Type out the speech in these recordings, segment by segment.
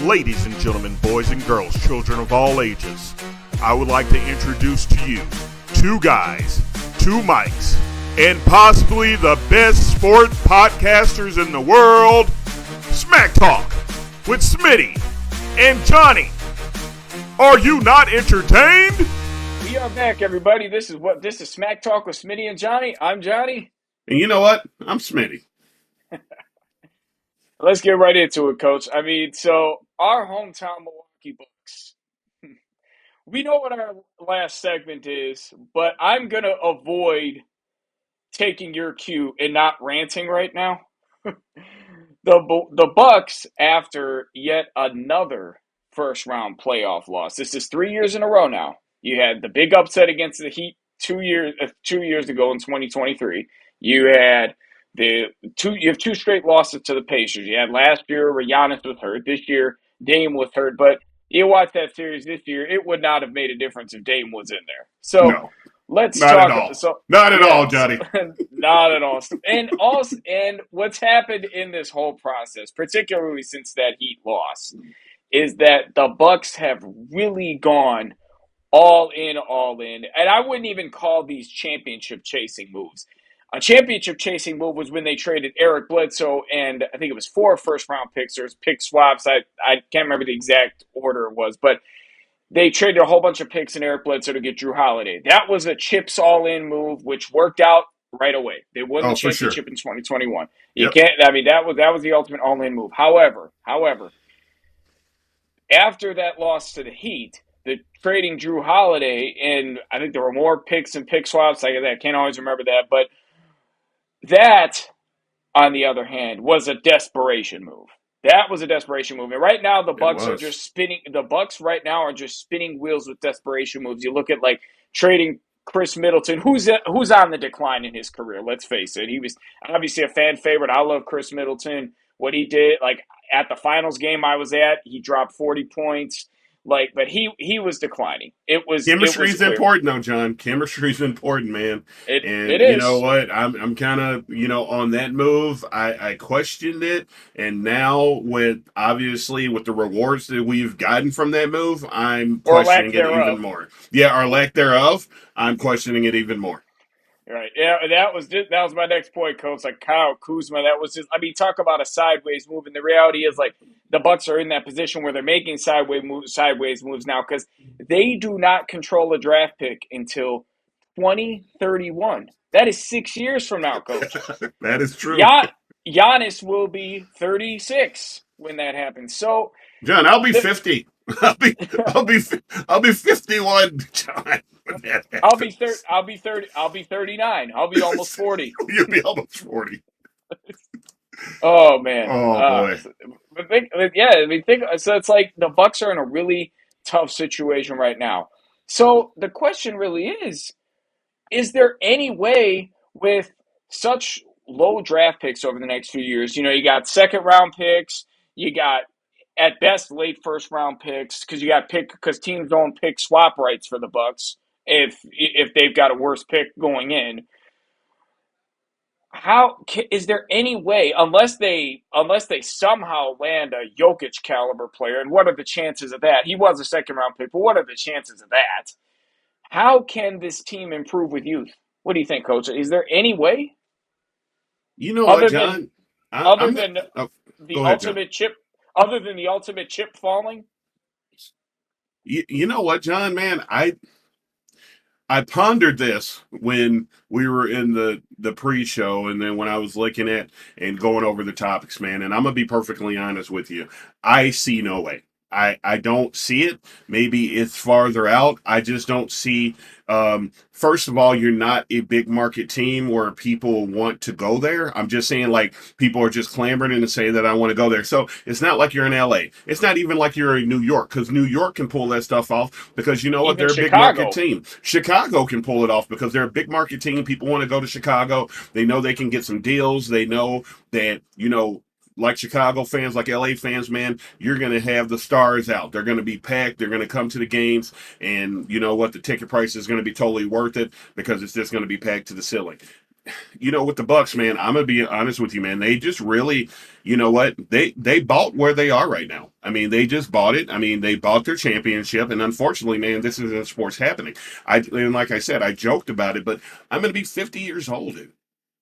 Ladies and gentlemen, boys and girls, children of all ages, I would like to introduce to you two guys, two mics, and possibly the best sport podcasters in the world, Smack Talk with Smitty and Johnny. Are you not entertained? We are back, everybody. This is Smack Talk with Smitty and Johnny. I'm Johnny. And you know what? I'm Smitty. Let's get right into it, Coach. So our hometown Milwaukee Bucks. We know what our last segment is, but I'm going to avoid taking your cue and not ranting right now. The Bucks, after yet another first-round playoff loss. This is 3 years in a row now. You had the big upset against the Heat 2 years ago in 2023. You have two straight losses to the Pacers. You had last year where Giannis was hurt. This year, Dame was hurt. But you watch that series this year, it would not have made a difference if Dame was in there. So No, let's not talk. at all. So, not at all, Johnny. Not at all. And what's happened in this whole process, particularly since that Heat loss, is that the Bucks have really gone all in. And I wouldn't even call these championship chasing moves. A championship chasing move was when they traded Eric Bledsoe and I think it was 4 first-round picks or pick swaps. I can't remember the exact order it was, but they traded a whole bunch of picks in Eric Bledsoe to get Drew Holiday. That was a chips all-in move, which worked out right away. They won the championship in 2021. You can't. That was the ultimate all-in move. However, after that loss to the Heat, the trading Drew Holiday, and I think there were more picks and pick swaps. I can't always remember that, but that, on the other hand, was a desperation move. That was a desperation move. And right now, the Bucks are just spinning. The Bucks right now are just spinning wheels with desperation moves. You look at like trading Chris Middleton, who's on the decline in his career. Let's face it. He was obviously a fan favorite. I love Chris Middleton. What he did, like at the finals game I was at, he dropped 40 points. But he was declining. Chemistry is important, though, John. Chemistry is important, man. It You is. know what? I'm kind of, on that move. I questioned it, and now with the rewards that we've gotten from that move, I'm questioning it even more. Yeah, or lack thereof, I'm questioning it even more. Right. Yeah, that was my next point, Coach. Like Kyle Kuzma, that was just. Talk about a sideways move. And the reality is, like the Bucks are in that position where they're making sideways moves now because they do not control a draft pick until 2031. That is 6 years from now, Coach. That is true. Giannis will be 36 when that happens. So, John, I'll be 50. I'll be 51, John. I'll be 30. I'll be 39. I'll be almost 40. You'll be almost 40. Oh man. Oh boy. So it's like the Bucks are in a really tough situation right now. So the question really is there any way with such low draft picks over the next few years? You got second round picks, you got at best late first round picks because teams don't pick swap rights for the Bucks if they've got a worse pick going in. How is there any way, unless they somehow land a Jokic caliber player, and what are the chances of that? He was a second round pick, but what are the chances of that? How can this team improve with youth? What do you think, Coach? Is there any way? You know what, John? Other than the ultimate chip falling? You know what, John, man? I pondered this when we were in the pre-show and then when I was looking at and going over the topics, man, and I'm going to be perfectly honest with you. I see no way. I don't see it. Maybe it's farther out. I just don't see. First of all, you're not a big market team where people want to go there. I'm just saying, like, people are just clamoring to say that I want to go there. So it's not like you're in LA. It's not even like you're in New York, because New York can pull that stuff off because you know what? They're a big market team. Chicago can pull it off because they're a big market team. People want to go to Chicago. They know they can get some deals. They know that, like Chicago fans, like LA fans, man, you're going to have the stars out. They're going to be packed. They're going to come to the games. And you know what? The ticket price is going to be totally worth it because it's just going to be packed to the ceiling. with the Bucks, man, I'm gonna be honest with you, man. They just really, you know what? They bought where they are right now. I mean, they just bought it. I mean, they bought their championship, and unfortunately, man, this is in sports happening. And like I said, I joked about it, but I'm gonna be 50 years old.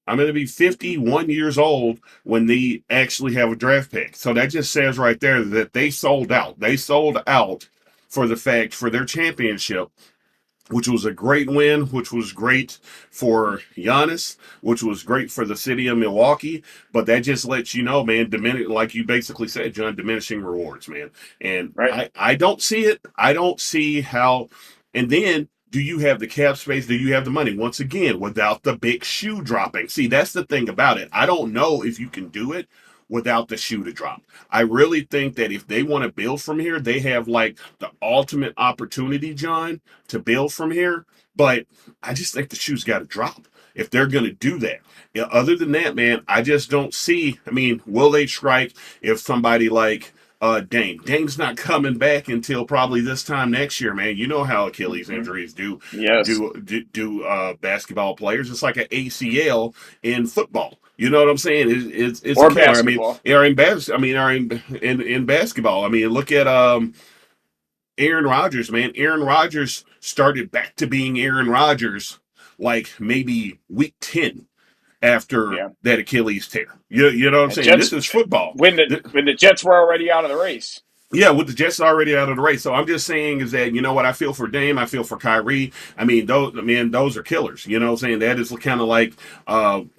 I'm going to be 51 years old when they actually have a draft pick. So that just says right there that they sold out. They sold out for the fact for their championship, which was a great win, which was great for Giannis, which was great for the city of Milwaukee. But that just lets you know, man, like you basically said, John, diminishing rewards, man. And right? I don't see it. I don't see how. And then do you have the cap space? Do you have the money? Once again, without the big shoe dropping. See, that's the thing about it. I don't know if you can do it without the shoe to drop. I really think that if they want to build from here, they have like the ultimate opportunity, John, to build from here. But I just think the shoe's got to drop if they're going to do that. Yeah, other than that, man, I just don't see. I mean, will they strike if somebody like Dame? Dame's not coming back until probably this time next year, man. You know how Achilles Mm-hmm. injuries Yes. basketball players. It's like an ACL in football. You know what I'm saying? It's a Or killer. I mean, basketball. in basketball. I mean, look at Aaron Rodgers, man. Aaron Rodgers started back to being Aaron Rodgers like maybe week 10 after Yeah. that Achilles tear. You know what I'm And saying? Jets This is football. when the Jets were already out of the race. Yeah, with the Jets already out of the race. So I'm just saying is that, you know what, I feel for Dame, I feel for Kyrie. Those are killers. You know what I'm saying? That is kind of like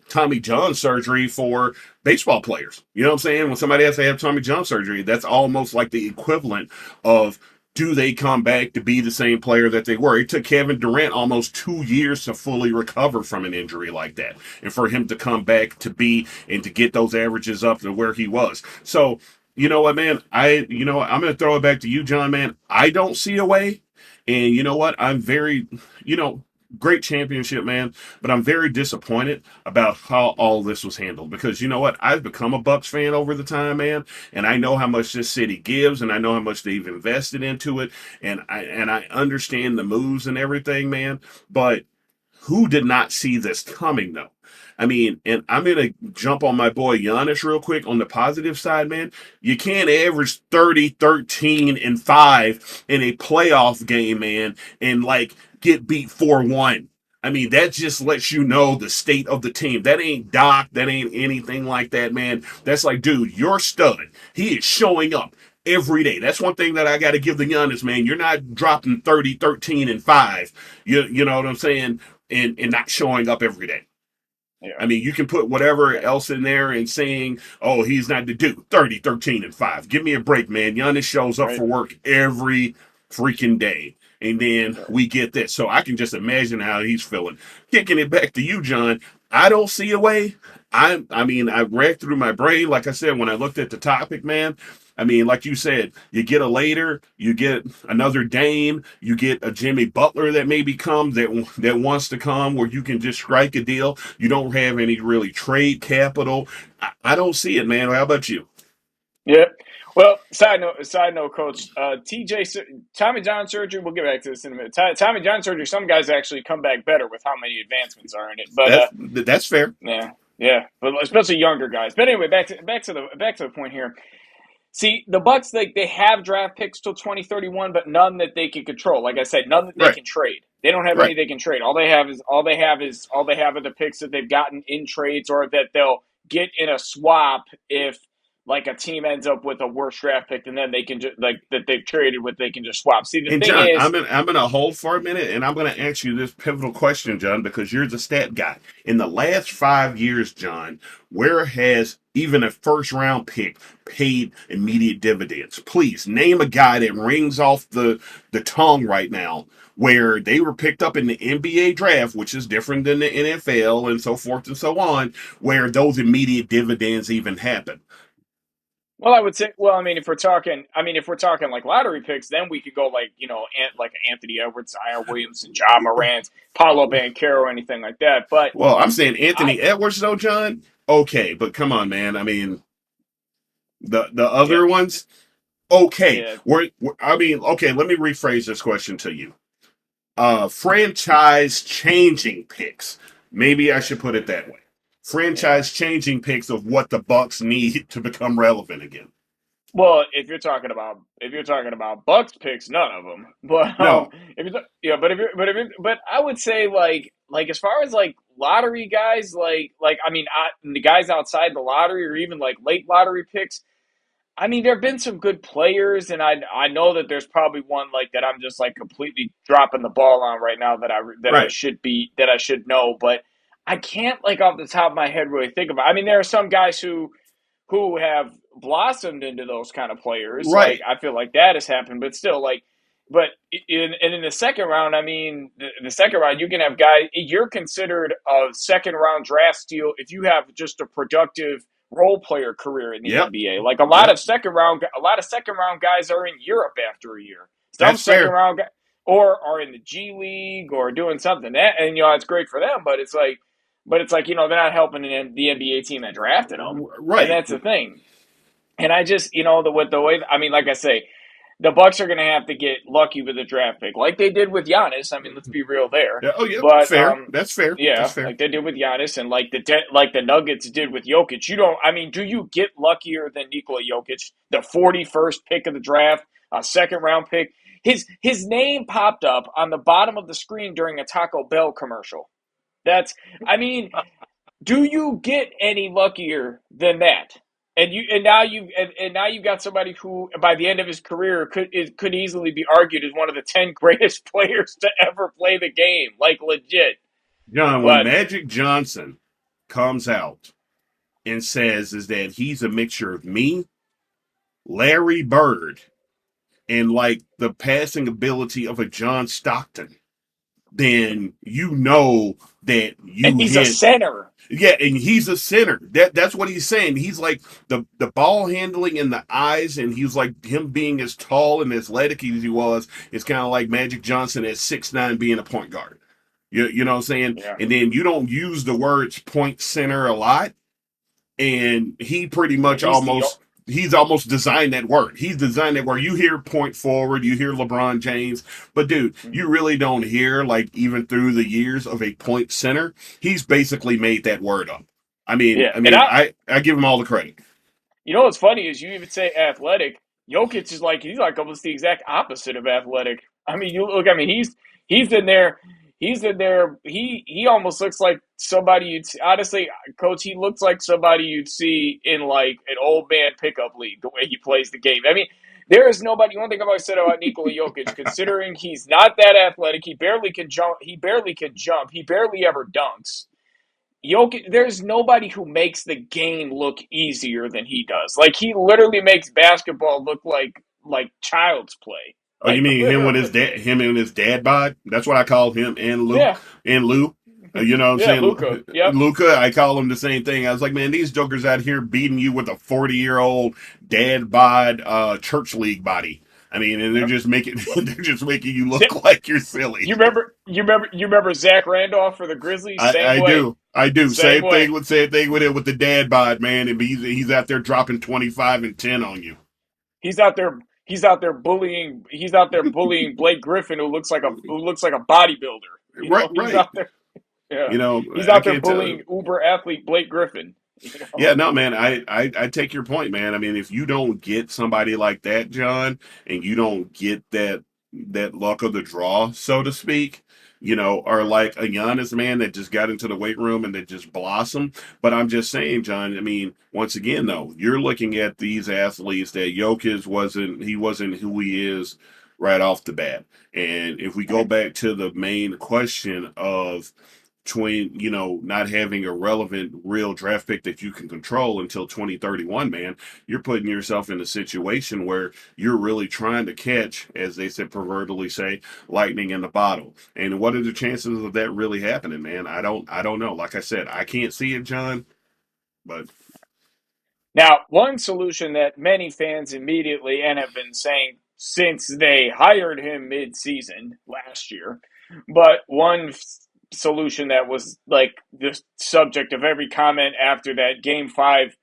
Tommy John surgery for baseball players. You know what I'm saying? When somebody has to have Tommy John surgery, that's almost like the equivalent of do they come back to be the same player that they were? It took Kevin Durant almost 2 years to fully recover from an injury like that. And for him to come back to be and to get those averages up to where he was. So you know what, man? I'm going to throw it back to you, John, man. I don't see a way. And you know what? I'm very, you know, great championship, man. But I'm very disappointed about how all this was handled because you know what? I've become a Bucks fan over the time, man. And I know how much this city gives and I know how much they've invested into it. And I understand the moves and everything, man. But who did not see this coming, though? I mean, and I'm going to jump on my boy Giannis real quick on the positive side, man. You can't average 30, 13, and 5 in a playoff game, man, and like get beat 4-1. I mean, that just lets you know the state of the team. That ain't Doc. That ain't anything like that, man. That's like, dude, you're stud. He is showing up every day. That's one thing that I got to give the Giannis, man. You're not dropping 30, 13, and 5. You know what I'm saying? And not showing up every day. Yeah. I mean, you can put whatever else in there and saying, oh, he's not the dude. 30, 13, and 5. Give me a break, man. Giannis shows up Right. for work every freaking day. And then Right. we get this. So I can just imagine how he's feeling. Kicking it back to you, John. I don't see a way. I read through my brain, like I said, when I looked at the topic, man. I mean, like you said, you get a later, you get another Dame, you get a Jimmy Butler that maybe comes that wants to come, where you can just strike a deal. You don't have any really trade capital. I don't see it, man. How about you? Yeah. Well, side note, Coach. Tommy John surgery. We'll get back to this in a minute. Tommy John surgery. Some guys actually come back better with how many advancements are in it. But That's fair. yeah. But especially younger guys. But anyway, back to the point here. See, the Bucks, they have draft picks till 2031, but none that they can control. Like I said, none that they Right. can trade. They don't have Right. any they can trade. All they have are the picks that they've gotten in trades or that they'll get in a swap if like a team ends up with a worse draft pick and then they can just like that they've traded with they can just swap. See, the And thing John, is, I'm gonna hold for a minute, and I'm gonna ask you this pivotal question, John, because you're the stat guy. In the last 5 years, John, where has even a first round pick paid immediate dividends? Please name a guy that rings off the tongue right now where they were picked up in the NBA draft, which is different than the NFL and so forth and so on, where those immediate dividends even happen. well, I would say, well, if we're talking like lottery picks, then we could go like like Anthony Edwards, Zion Williamson, John Morant, Paulo Banchero, anything like that. But Well, I'm saying I, Anthony Edwards, though, John. Okay, but come on, man. I mean, the yeah, other ones, okay. yeah, Okay. Let me rephrase this question to you. Franchise changing picks. Maybe I should put it that way. Yeah. Franchise changing picks of what the Bucks need to become relevant again. Well, if you're talking about Bucks picks, none of them. But No, if you yeah, but I would say like as far as like lottery guys, like I mean the guys outside the lottery or even like late lottery picks. I mean, there have been some good players, and I know that there's probably one like that I'm just like completely dropping the ball on right now right, that I should know, but I can't like off the top of my head really think about. I mean, there are some guys who have blossomed into those kind of players. Like right. I feel like that has happened, but still, like, but in the second round, I mean, the second round, you can have guys. You're considered a second round draft steal if you have just a productive role player career in the Yep, NBA. Like yep. a lot of second round guys are in Europe after a year. Some That's second fair. round guys or are in the G League or doing something that, and it's great for them, but it's like they're not helping the NBA team that drafted them, and Right. that's the thing. And I just with the way I mean, like I say, the Bucks are going to have to get lucky with a draft pick, like they did with Giannis. I mean, let's be real there. Yeah, oh, yeah. But Fair. That's fair. That's yeah, fair. like they did with Giannis, and like the Nuggets did with Jokic. You don't. I mean, do you get luckier than Nikola Jokic, the 41st pick of the draft, a second round pick? His name popped up on the bottom of the screen during a Taco Bell commercial. That's. I mean, do you get any luckier than that? And now you've got somebody who by the end of his career could easily be argued as one of the 10 greatest players to ever play the game, like legit. John, when But Magic Johnson comes out and says is that he's a mixture of me, Larry Bird, and like the passing ability of a John Stockton, then you know that and you he's a hit. center. Yeah, and he's a center. That's what he's saying. He's like the ball handling and the eyes, and he's like him being as tall and athletic as he was. It's kind of like Magic Johnson at 6'9" being a point guard. You know what I'm saying? Yeah. And then you don't use the words point center a lot, and he pretty I mean, much he's almost designed that word. He's designed that word. You hear point forward, you hear LeBron James, but dude, you really don't hear like even through the years of a point center. He's basically made that word up. I mean, yeah. I And mean, I give him all the credit. what's funny is you even say athletic. Jokic is like he's like almost the exact opposite of athletic. I mean, you look. I mean, he's in there. He's in there. He almost looks like somebody you'd see. Honestly, coach, he looks like somebody you'd see in like an old man pickup league. The way he plays the game. I mean, there is nobody. One thing I've always said about Nikola Jokic, considering he's not that athletic, he barely can jump. He barely can jump. He barely ever dunks. Jokic, there's nobody who makes the game look easier than he does. Like he literally makes basketball look like child's play. Oh, you Like mean him with his literally. dad, him and his dad bod? That's what I call him and Luke Yeah. and Lou. You know what I'm Yeah, saying? Luca. Yep. Luca, I call him the same thing. I was like, man, these jokers out here beating you with a 40-year-old dad bod church league body. I mean, and they're Yep. just making they're just making you look like you're silly. You remember Zach Randolph for the Grizzlies? Same I way. do. I do. Same way. Same thing with him with the dad bod, man. And he's out there dropping 25 and 10 on you. He's out there he's out there bullying Blake Griffin who looks like a bodybuilder. Right, He's right. out there yeah. You know, He's I out there can't tell. bullying Uber athlete Blake Griffin. You Yeah, know? no, man, I take your point, man. I mean, if you don't get somebody like that, John, and you don't get that luck of the draw, so to speak, or like a Giannis man that just got into the weight room and that just blossomed. But I'm just saying, John, I mean, once again, though, you're looking at these athletes that Jokic wasn't who he is right off the bat. And if we go Right. back to the main question of between not having a relevant real draft pick that you can control until 2031, man, you're putting yourself in a situation where you're really trying to catch, as they said proverbially say, lightning in the bottle. And what are the chances of that really happening, man? I don't know. Like I said, I can't see it, John, but Now, one solution that many fans immediately and have been saying since they hired him mid-season last year, but solution that was like the subject of every comment after that Game 5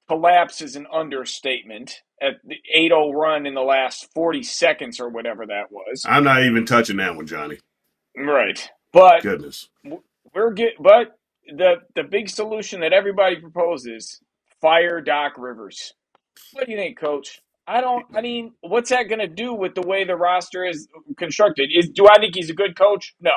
collapse is an understatement at the 8-0 run in the last 40 seconds or whatever that was. I'm not even touching that one, Johnny. Right. But Goodness. but the big solution that everybody proposes: fire Doc Rivers. What do you think, Coach? I don't. I mean, what's that going to do with the way the roster is constructed? Do I think he's a good coach? No.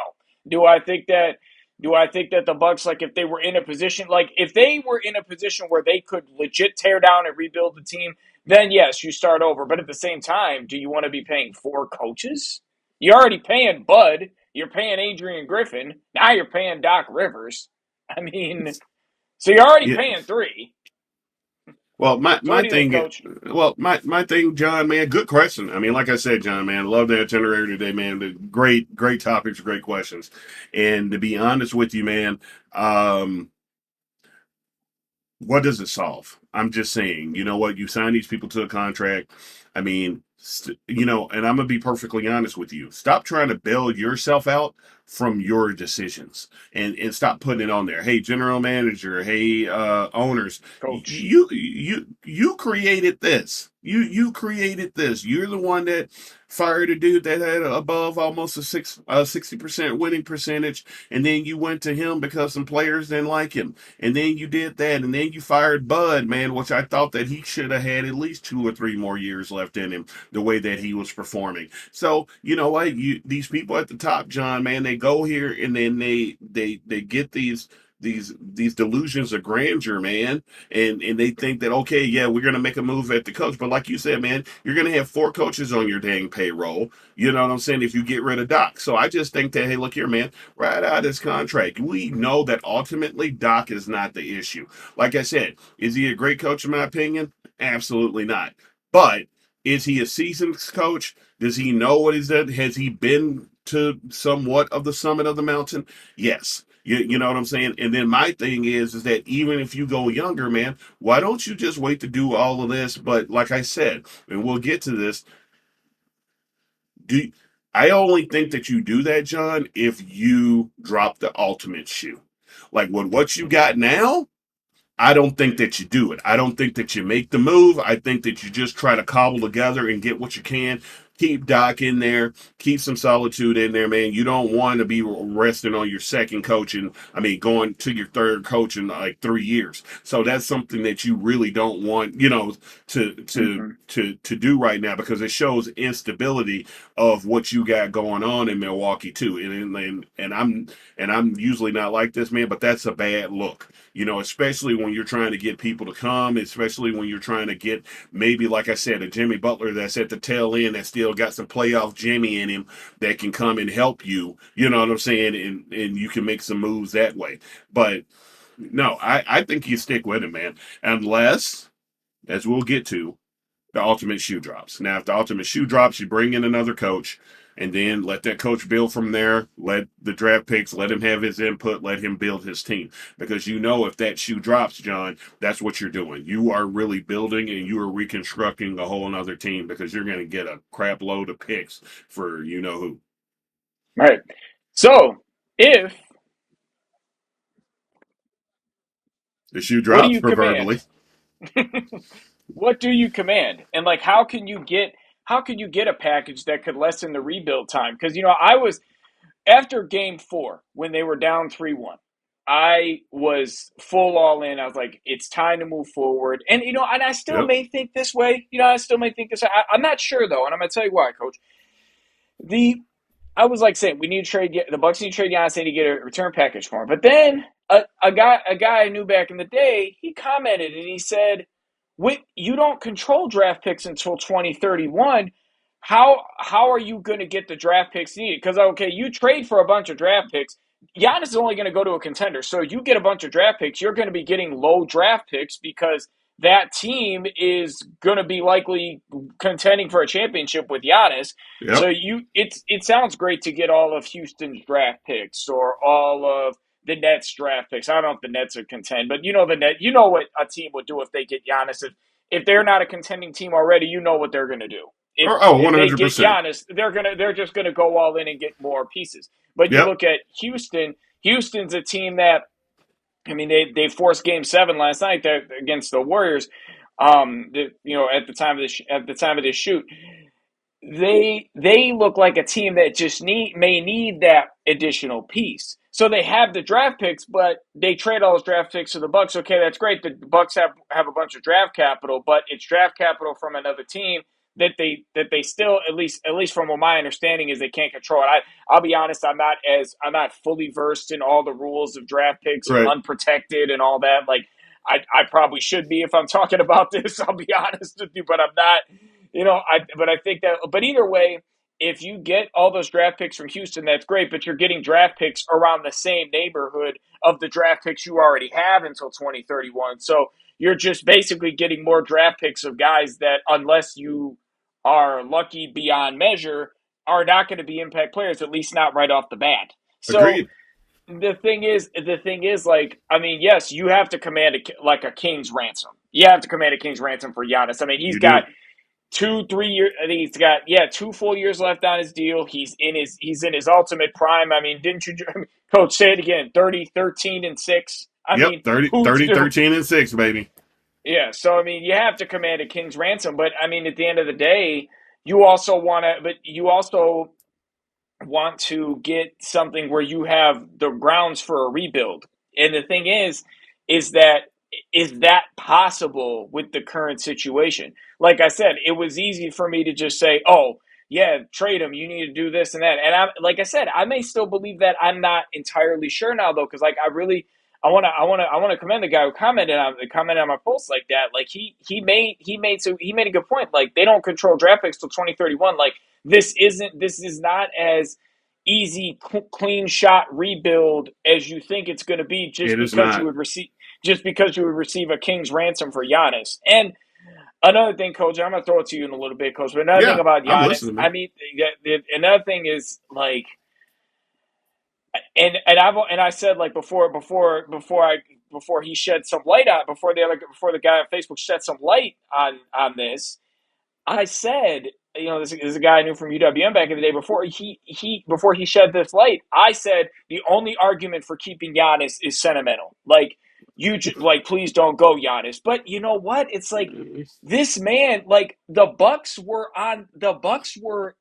Do I think that? Do I think that the Bucks, like, if they were in a position, like, if they were in a position where they could legit tear down and rebuild the team, then yes, you start over. But at the same time, do you want to be paying four coaches? You're already paying Bud. You're paying Adrian Griffin. Now you're paying Doc Rivers. I mean, so you're already Yeah. paying three. Well, my So what my do you think, thing, Coach? my thing, John, man, good question. I mean, like I said, John, man, love the itinerary today, man. The great topics, great questions. And to be honest with you, man, um, what does it solve? I'm just saying, you know what? You sign these people to a contract. I mean, and I'm gonna be perfectly honest with you. Stop trying to bail yourself out from your decisions, and stop putting it on there. Hey, general manager. Hey, owners. Coach. You created this. You created this. You're the one that fired a dude that had above almost a 60% winning percentage, and then you went to him because some players didn't like him, and then you did that, and then you fired Bud, man, which I thought that he should have had at least 2 or 3 more years left in him, the way that he was performing. So you know what? These people at the top, John, man, they go here and then they get these delusions of grandeur, man, and they think that, okay, yeah, we're gonna make a move at the coach, but like you said, man, you're gonna have four coaches on your dang payroll. You know what I'm saying? If you get rid of Doc, so I just think that, hey, look here, man, right out of this contract, we know that ultimately Doc is not the issue. Like I said, is he a great coach in my opinion? Absolutely not. But is he a seasoned coach? Does he know what he's done? Has he been to somewhat of the summit of the mountain? Yes. You know what I'm saying? And then my thing is that even if you go younger, man, why don't you just wait to do all of this? But like I said, and we'll get to this, do I only think that you do that, John, if you drop the ultimate shoe. Like with what you got now, I don't think that you do it. I don't think that you make the move. I think that you just try to cobble together and get what you can. Keep Doc in there. Keep some solitude in there, man. You don't want to be resting on your second coach and, I mean, going to your third coach in like 3 years. So that's something that you really don't want, Mm-hmm. to do right now, because it shows instability of what you got going on in Milwaukee too. And I'm usually not like this, man, but that's a bad look, especially when you're trying to get people to come, especially when you're trying to get, maybe, like I said, a Jimmy Butler that's at the tail end that still got some playoff Jimmy in him that can come and help you, you know what I'm saying? And you can make some moves that way. But no, I think you stick with it, man. Unless, as we'll get to, the ultimate shoe drops. Now, if the ultimate shoe drops, you bring in another coach and then let that coach build from there. Let the draft picks, let him have his input, let him build his team. Because if that shoe drops, John, that's what you're doing. You are really building and you are reconstructing a whole other team, because you're going to get a crap load of picks for you know who. Right. So, if The shoe what do drops, you command? proverbially. What do you command? And like, how can you get a package that could lessen the rebuild time? Because I was after Game 4 when they were down 3-1. I was full all in. I was like, it's time to move forward. And I still Yep. may think this way. I still may think this. I'm not sure though, and I'm gonna tell you why, Coach. The I was like saying we need to trade the Bucks need to trade Giannis. They need to get a return package for him. But then a guy I knew back in the day, he commented and he said, You don't control draft picks until 2031. How are you going to get the draft picks needed? Because okay, you trade for a bunch of draft picks. Giannis is only going to go to a contender, so you get a bunch of draft picks. You're going to be getting low draft picks because that team is going to be likely contending for a championship with Giannis. So Yep. it sounds great to get all of Houston's draft picks or all of the Nets draft picks. I don't know if the Nets are contend, but you know what a team would do if they get Giannis. If they're not a contending team already, you know what they're going to do. If Oh, if they get 100%. Giannis, they're just gonna go all in and get more pieces. But you Yep. look at Houston. Houston's a team that, I mean, they forced Game 7 last night against the Warriors. At the time of this shoot, they look like a team that just may need that additional piece. So they have the draft picks, but they trade all those draft picks to the Bucks. Okay, that's great. The Bucks have a bunch of draft capital, but it's draft capital from another team that they still, at least from what my understanding is, they can't control it. I'll be honest, I'm not fully versed in all the rules of draft picks and Right. unprotected and all that. Like I probably should be if I'm talking about this. I'll be honest with you, but I'm not. But I think that. But either way, if you get all those draft picks from Houston, that's great. But you're getting draft picks around the same neighborhood of the draft picks you already have until 2031. So you're just basically getting more draft picks of guys that, unless you are lucky beyond measure, are not going to be impact players, at least not right off the bat. So Agreed. the thing is, like, I mean, yes, you have to command like a king's ransom. You have to command a king's ransom for Giannis. I mean, he's You got do. 2 3 years. I think he's got 2 full years left on his deal. He's in his ultimate prime. I mean, didn't you, coach? Say it again. 30, 13, and 6. I Yep. mean, 30, who's 30, 13, and 6, baby. yeah. So I mean, you have to command a king's ransom. But I mean, at the end of the day, you also want to. But you also want to get something where you have the grounds for a rebuild. And the thing is that possible with the current situation? Like I said, it was easy for me to just say, "Oh, yeah, trade him. You need to do this and that." And like I said, I may still believe that. I'm not entirely sure now though, because like I want to commend the guy who commented on my post like that. Like he made a good point. Like they don't control draft picks till 2031. Like this is not as easy, clean shot rebuild as you think it's going to be, It is not. just because you would receive a king's ransom for Giannis. And another thing, Coach, I'm going to throw it to you in a little bit, Coach. But another thing Yeah, about I'm Giannis, listening, I man. mean, another thing is like, and I said like before he shed some light on before the guy on Facebook shed some light on this. I said, this is a guy I knew from UWM back in the day. Before he shed this light, I said the only argument for keeping Giannis is sentimental. Like like please don't go Giannis. But you know what? It's like this man, like the Bucks were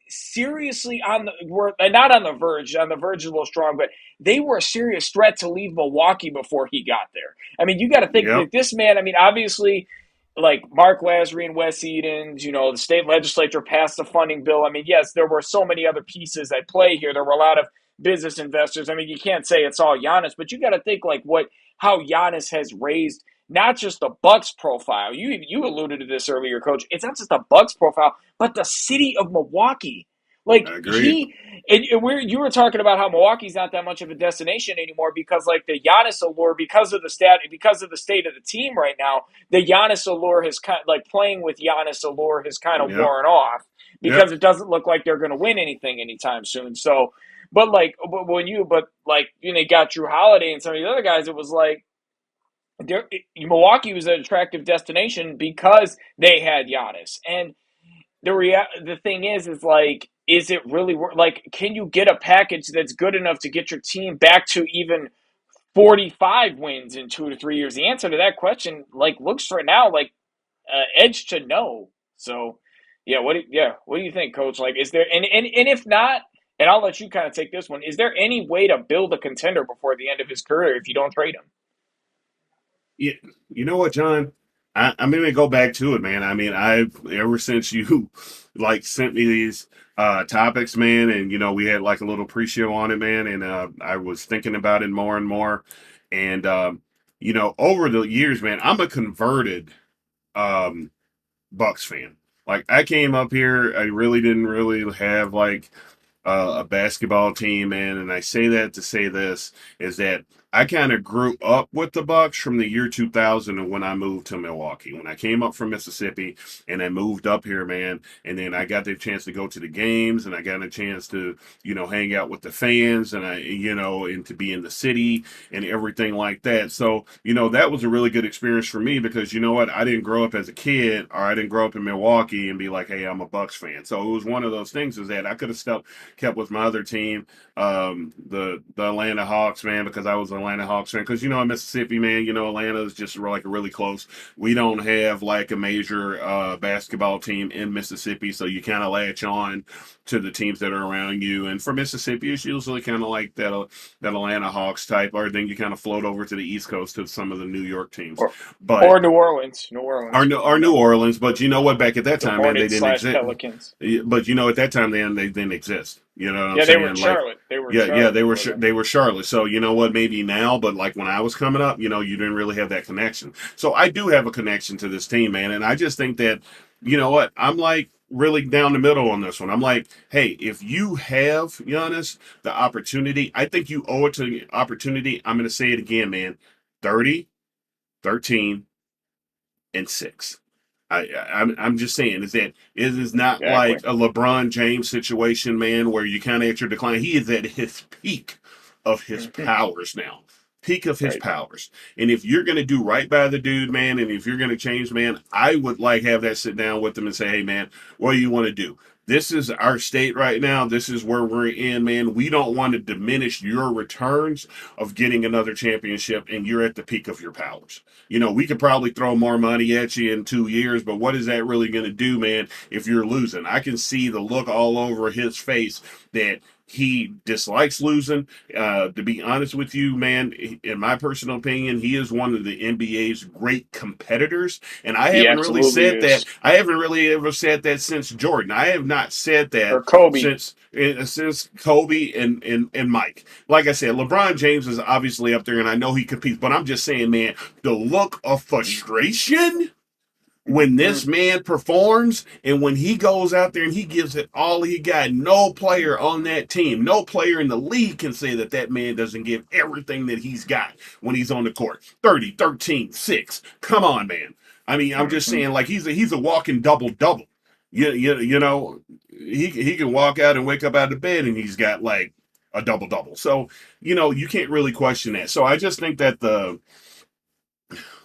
seriously were not on the verge is a little strong, but they were a serious threat to leave Milwaukee before he got there. I mean, you got to think Yep. that this man. I mean, obviously like Mark Lazary and Wes Edens, the state legislature passed the funding bill. I mean, yes, there were so many other pieces at play here. There were a lot of business investors. I mean, you can't say it's all Giannis, but you got to think like how Giannis has raised not just the Bucks profile. You alluded to this earlier, Coach. It's not just the Bucks profile, but the city of Milwaukee. Like Agreed. you were talking about how Milwaukee's not that much of a destination anymore because like the Giannis allure, because of the state of the team right now, the Giannis allure has kind of, like playing with Giannis allure has kind of Yep. worn off because Yep. it doesn't look like they're going to win anything anytime soon. So, you got Drew Holiday and some of the other guys, it was like Milwaukee was an attractive destination because they had Giannis. And the thing is like, is it really like, can you get a package that's good enough to get your team back to even 45 wins in 2 to 3 years? The answer to that question, like, looks right now like edge to no. So, what do you think, Coach? Like, is there and if not, and I'll let you kind of take this one. Is there any way to build a contender before the end of his career if you don't trade him? Yeah, you know what, John? I'm gonna go back to it, man. I mean, I've ever since you like sent me these topics, man, and we had like a little pre-show on it, man, and I was thinking about it more and more, and over the years, man, I'm a converted um, Bucks fan. Like I came up here, I really didn't really have like a basketball team, man. And I say that to say this is that I kind of grew up with the Bucks from the year 2000 and when I moved to Milwaukee. When I came up from Mississippi and I moved up here, man, and then I got the chance to go to the games and I got a chance to, hang out with the fans and and to be in the city and everything like that. So, that was a really good experience for me because you know what? I didn't grow up as a kid or I didn't grow up in Milwaukee and be like, hey, I'm a Bucks fan. So it was one of those things is that I could have kept with my other team, the Atlanta Hawks, man, because I was an Atlanta Hawks fan because in Mississippi, man, Atlanta is just like really close. We don't have like a major basketball team in Mississippi, so you kind of latch on to the teams that are around you. And for Mississippi, it's usually kind of like that Atlanta Hawks type, or then you kind of float over to the East Coast to some of the New York teams. But or New Orleans, our New Orleans, but you know what? Back at that the time, man, they Hornets didn't slash exist. Pelicans. But at that time, they didn't exist. You know what I'm Yeah, they saying? were in Like, Charlotte. They were in yeah, Charlotte they were Charlotte. So you know what? Maybe now, but like when I was coming up, you didn't really have that connection. So I do have a connection to this team, man, and I just think that, you know what? I'm like really down the middle on this one. I'm like, hey, if you have Giannis the opportunity, I think you owe it to the opportunity. I'm going to say it again, man. 30, 13, and 6. I'm just saying is that it is not exactly. like a LeBron James situation, man, where you kind of at your decline. He is at his peak of his powers now. Peak of his Right. powers. And if you're gonna do right by the dude, man, and if you're gonna change, man, I would like have that sit down with him and say, hey man, what do you want to do? This is our state right now. This is where we're in, man. We don't want to diminish your returns of getting another championship, and you're at the peak of your powers. We could probably throw more money at you in 2 years, but what is that really going to do, man, if you're losing? I can see the look all over his face that he dislikes losing. To be honest with you, man, in my personal opinion, he is one of the NBA's great competitors. And I He haven't really absolutely said that. is. I haven't really ever said that since Jordan. I have not said that Or Kobe. since Kobe and Mike. Like I said, LeBron James is obviously up there, and I know he competes. But I'm just saying, man, the look of frustration when this man performs and when he goes out there and he gives it all he got, no player on that team, no player in the league can say that man doesn't give everything that he's got when he's on the court. 30, 13, 6. Come on, man. I mean, I'm just saying, like, he's a walking double-double. He can walk out and wake up out of bed and he's got, like, a double-double. So, you can't really question that. So I just think that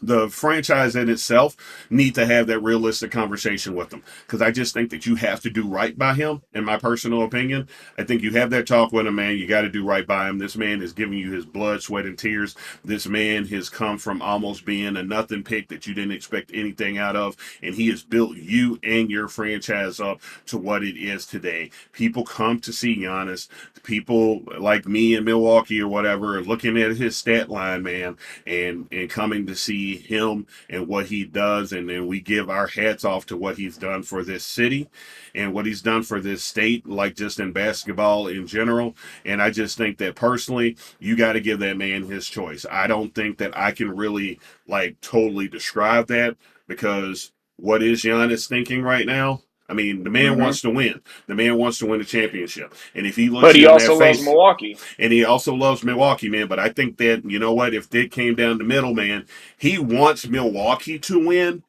the franchise in itself need to have that realistic conversation with him because I just think that you have to do right by him. In my personal opinion, I think you have that talk with him, man. You got to do right by him. This man is giving you his blood, sweat, and tears. This man has come from almost being a nothing pick that you didn't expect anything out of, and he has built you and your franchise up to what it is today. People come to see Giannis. People like me in Milwaukee or whatever are looking at his stat line, man, and coming to see him and what he does, and then we give our hats off to what he's done for this city and what he's done for this state, like just in basketball in general. And I just think that personally, you got to give that man his choice. I don't think that I can really like totally describe that because what is Giannis thinking right now? I mean, the man wants to win. The man wants to win a championship. And if he looks But he you in also that loves face, Milwaukee. and he also loves Milwaukee, man. But I think that, you know what, if it came down the middle, man, he wants Milwaukee to win.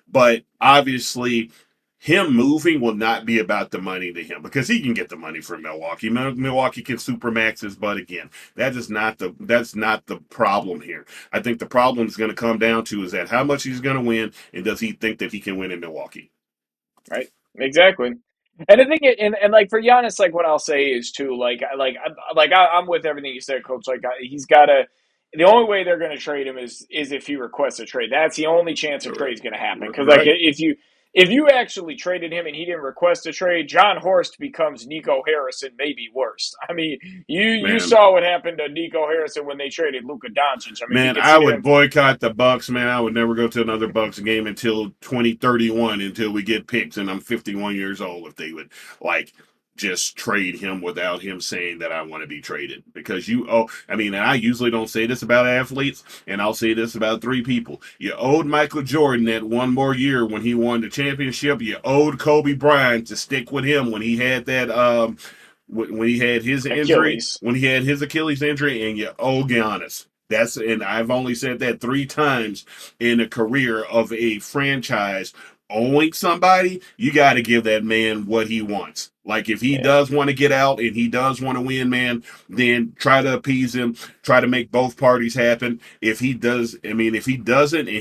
But obviously, him moving will not be about the money to him because he can get the money from Milwaukee. Milwaukee can supermax his butt again. That's not the problem here. I think the problem is going to come down to is that how much he's going to win, and does he think that he can win in Milwaukee? Right. Exactly. And the thing, and like for Giannis, like what I'll say is too, I'm with everything you said, Coach. Like he's got to. The only way they're going to trade him is if he requests a trade. That's the only chance a trade is going to happen. Because like Right, if you actually traded him and he didn't request a trade, John Horst becomes Nico Harrison, maybe worse. I mean, you man. saw what happened to Nico Harrison when they traded Luka Doncic. I mean, we Man, I consider would him. boycott the Bucks, man. I would never go to another Bucks game until 2031 until we get picks and I'm 51 years old if they would like just trade him without him saying that I want to be traded. Because I mean, and I usually don't say this about athletes, and I'll say this about three people. You owed Michael Jordan that one more year when he won the championship. You owed Kobe Bryant to stick with him when he had that when he had his injury, Achilles. when he had his Achilles injury, and you owe Giannis. And I've only said that 3 times in a career of a franchise. Owing somebody, you got to give that man what he wants. Like if he Yeah. does want to get out and he does want to win, man, then try to appease him, try to make both parties happen. If he doesn't and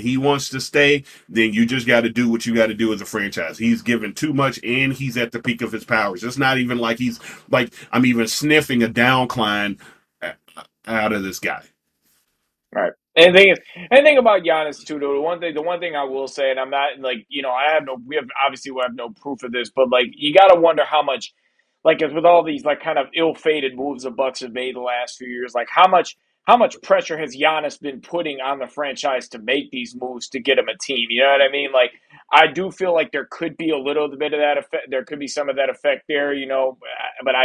he wants to stay, then you just got to do what you got to do as a franchise. He's given too much and he's at the peak of his powers. It's not even like he's like I'm even sniffing a downcline out of this guy. Right. And thing about Giannis too, though, the one thing I will say, and I'm not like, we have no proof of this, but like you got to wonder how much, like, as with all these like kind of ill-fated moves the Bucks have made the last few years, like how much pressure has Giannis been putting on the franchise to make these moves to get him a team? You know what I mean? Like, I do feel like there could be a little bit of that effect. There could be some of that effect there, but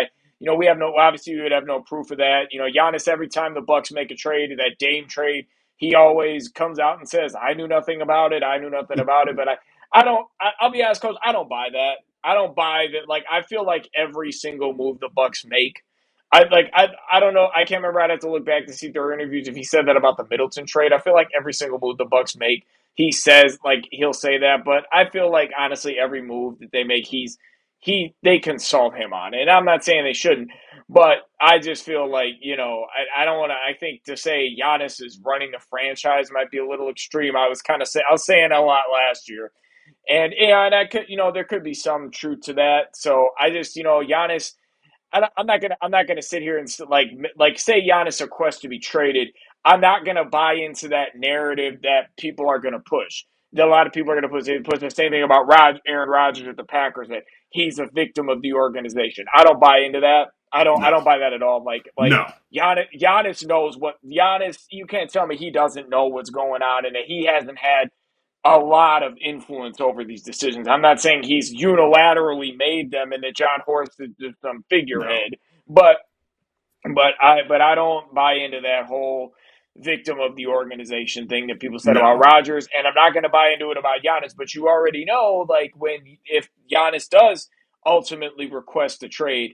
we have no, obviously we would have no proof of that. Giannis, every time the Bucks make a trade, that Dame trade, he always comes out and says, "I knew nothing about it. I knew nothing about it." But I don't. I'll be honest, coach. I don't buy that. I don't buy that. Like, I feel like every single move the Bucks make, I don't know. I can't remember. I'd have to look back to see if there were interviews if he said that about the Middleton trade. I feel like every single move the Bucks make, he says, like, he'll say that. But I feel like honestly, every move that they make, they consult him on. And I'm not saying they shouldn't, but I just feel like, I don't want to. I think to say Giannis is running the franchise might be a little extreme. I was saying a lot last year, and and I could, there could be some truth to that. So I just, Giannis. I'm not gonna sit here and say Giannis requests to be traded. I'm not gonna buy into that narrative that people are gonna push. That a lot of people are gonna push the same thing about Aaron Rodgers with the Packers, that he's a victim of the organization. I don't buy into that. I don't. I No, don't buy that at all. Like no, Giannis knows what Giannis. You can't tell me he doesn't know what's going on and that he hasn't had a lot of influence over these decisions. I'm not saying he's unilaterally made them and that John Horst is just some no, figurehead, but but I don't buy into that whole victim of the organization thing that people said about no. Rodgers, and I'm not going to buy into it about Giannis. But you already know, like, if Giannis does ultimately request a trade,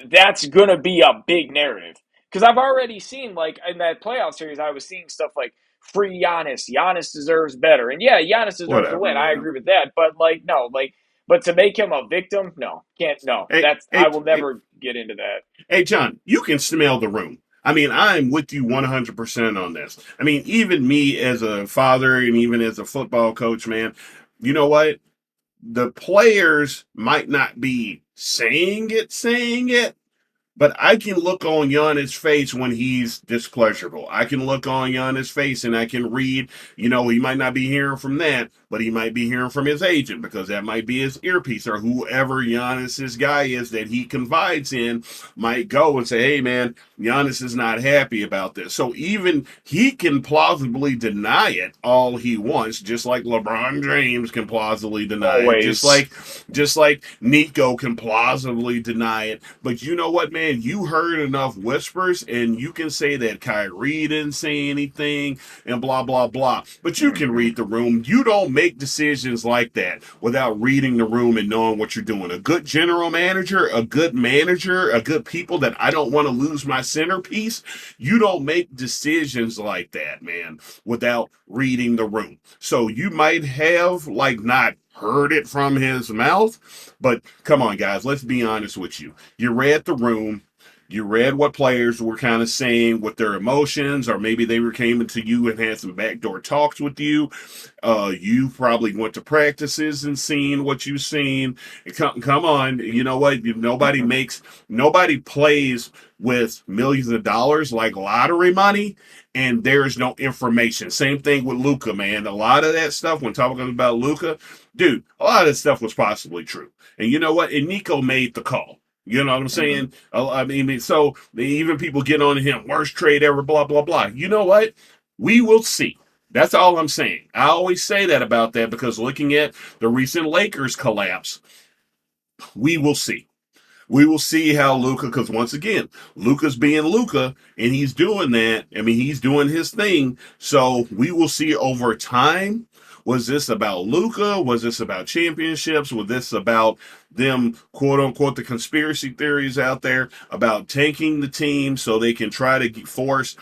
that's gonna be a big narrative. Because I've already seen, like, in that playoff series, I was seeing stuff like free Giannis. Giannis deserves better, and yeah, Giannis deserves to Whatever, win. I man. agree with that. But like, no, like, but to make him a victim, no, can't. No, Hey, that's I hey, will hey, never get into that. hey, John, you can smell the room. I mean, I'm with you 100% on this. I mean, even me as a father and even as a football coach, man, you know what? The players might not be saying it, but I can look on Giannis' face when he's displeasurable. I can look on Giannis' face and I can read, he might not be hearing from that, but he might be hearing from his agent because that might be his earpiece or whoever Giannis's guy is that he confides in might go and say, hey, man, Giannis is not happy about this. So even he can plausibly deny it all he wants, just like LeBron James can plausibly deny it, Always. just like Nico can plausibly deny it. But you know what, man? You heard enough whispers, and you can say that Kyrie didn't say anything, and blah blah blah. But you can Hmm. read the room. You don't make decisions like that without reading the room and knowing what you're doing. A good general manager, a good people that I don't want to lose my centerpiece. You don't make decisions like that, man, without reading the room. So you might have like not heard it from his mouth, but come on, guys, let's be honest with you. You read the room. You read what players were kind of saying with their emotions, or maybe they were came into you and had some backdoor talks with you. You probably went to practices and seen what you've seen. Come on, you know what? Nobody plays with millions of dollars like lottery money, and there's no information. Same thing with Luca, man. A lot of that stuff when talking about Luca, dude, a lot of that stuff was possibly true. And you know what? And Nico made the call. You know what I'm Hmm. saying? I mean, so even people get on him, worst trade ever, blah, blah, blah. You know what? We will see. That's all I'm saying. I always say that about that because looking at the recent Lakers collapse, we will see. We will see how Luca, because once again, Luca's being Luca, and he's doing that. I mean, he's doing his thing. So we will see over time. Was this about Luca? Was this about championships? Was this about them, quote unquote, the conspiracy theories out there about tanking the team so they can try to force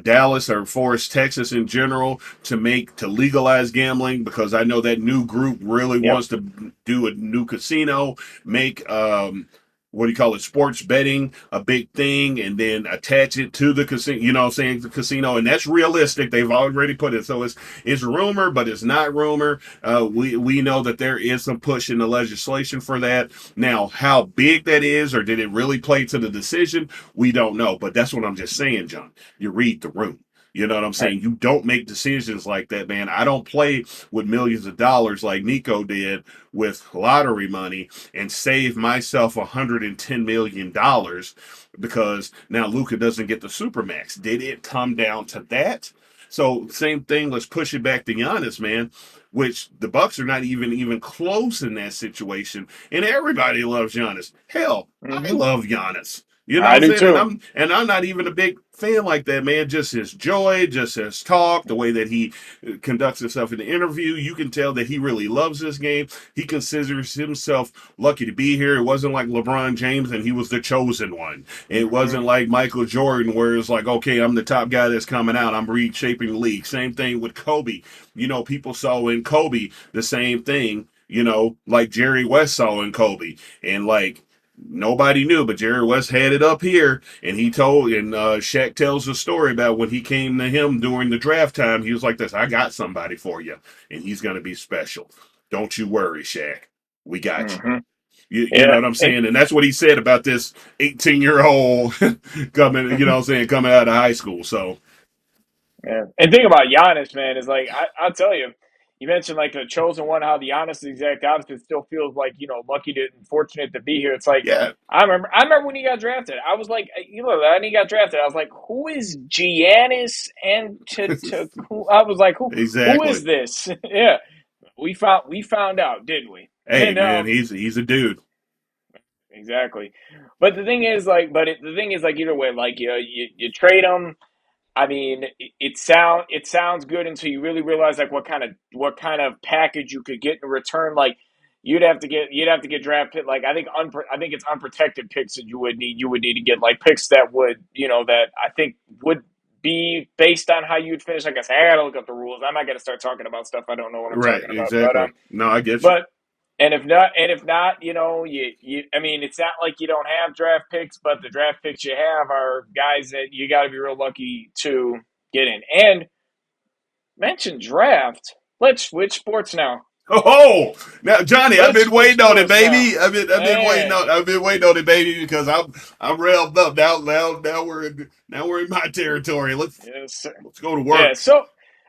Dallas or Forest, Texas in general to legalize gambling because I know that new group really Yep. wants to do a new casino, make what do you call it, sports betting a big thing and then attach it to the casino, you know what I'm saying, the casino, and that's realistic. They've already put it. So it's rumor, but it's not rumor. We know that there is some push in the legislation for that. Now, how big that is, or did it really play to the decision? We don't know. But that's what I'm just saying, John. You read the room. You know what I'm Right. saying? You don't make decisions like that, man. I don't play with millions of dollars like Nico did with lottery money and save myself $110 million because now Luka doesn't get the supermax. Did it come down to that? So same thing. Let's push it back to Giannis, man. Which the Bucks are not even close in that situation, and everybody loves Giannis. Hell, I Hmm. love Giannis. You know what I I'm do saying? And too. I'm not even a big fan like that, man. Just his joy, just his talk, the way that he conducts himself in the interview. You can tell that he really loves this game. He considers himself lucky to be here. It wasn't like LeBron James and he was the chosen one. It Hmm. wasn't like Michael Jordan where it's like, okay, I'm the top guy that's coming out. I'm reshaping the league. Same thing with Kobe. You know, people saw in Kobe the same thing, you know, like Jerry West saw in Kobe. And like, nobody knew, but Jerry West had it up here, and he told, and Shaq tells the story about when he came to him during the draft time. He was like this: "I got somebody for you, and he's going to be special. Don't you worry, Shaq. We got you." Hmm. You know Yeah. what I'm saying? And that's what he said about this 18-year-old coming, you know what I'm saying, coming out of high school. So, Yeah. And think about Giannis, man, is like I'll tell you, you mentioned like the chosen one, how the Giannis is the exact opposite still feels like, lucky to and fortunate to be here. It's like yeah, I remember when he got drafted. I was like, when he got drafted, I was like, who is Giannis and to who I was like, who exactly. is this? Yeah. We found out, didn't we? Hey, And man, he's a dude. exactly. But the thing is like the thing is like either way, like you trade him. I mean, it sounds good until you really realize like what kind of package you could get in return. Like you'd have to get draft pick. Like I think it's unprotected picks that you would need. You would need to get like picks that would that I think would be based on how you'd finish. Like I said, I gotta look up the rules. I'm not gonna start talking about stuff I don't know what I'm Right, talking about. But exactly. No, I get you. but and if not, I mean, it's not like you don't have draft picks, but the draft picks you have are guys that you got to be real lucky to get in. And mention draft. Let's switch sports now. Oh, now Johnny, I've Let's been switch waiting on it, sports now. baby. Man, I've been waiting on it, baby, because I'm revved up. Now we're in my territory. yes, sir. Let's go to Yeah. work. So,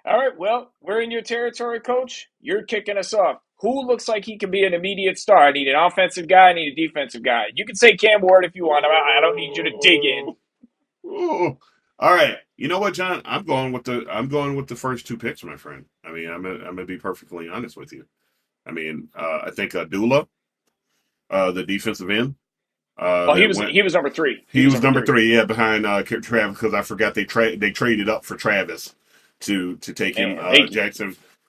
all right. Well, we're in your territory, coach. You're kicking us off. Who looks like he can be an immediate star? I need an offensive guy. I need a defensive guy. You can say Cam Ward if you want. I don't need you to dig in. Oh, oh. All right. You know what, John? I'm going with the first two picks, my friend. I mean, I'm gonna be perfectly honest with you. I mean, I think Dula, the defensive end, Oh, he that was went. he was number three. He He was was number number three. three, yeah, behind Travis because I forgot they traded up for Travis to take him Man, they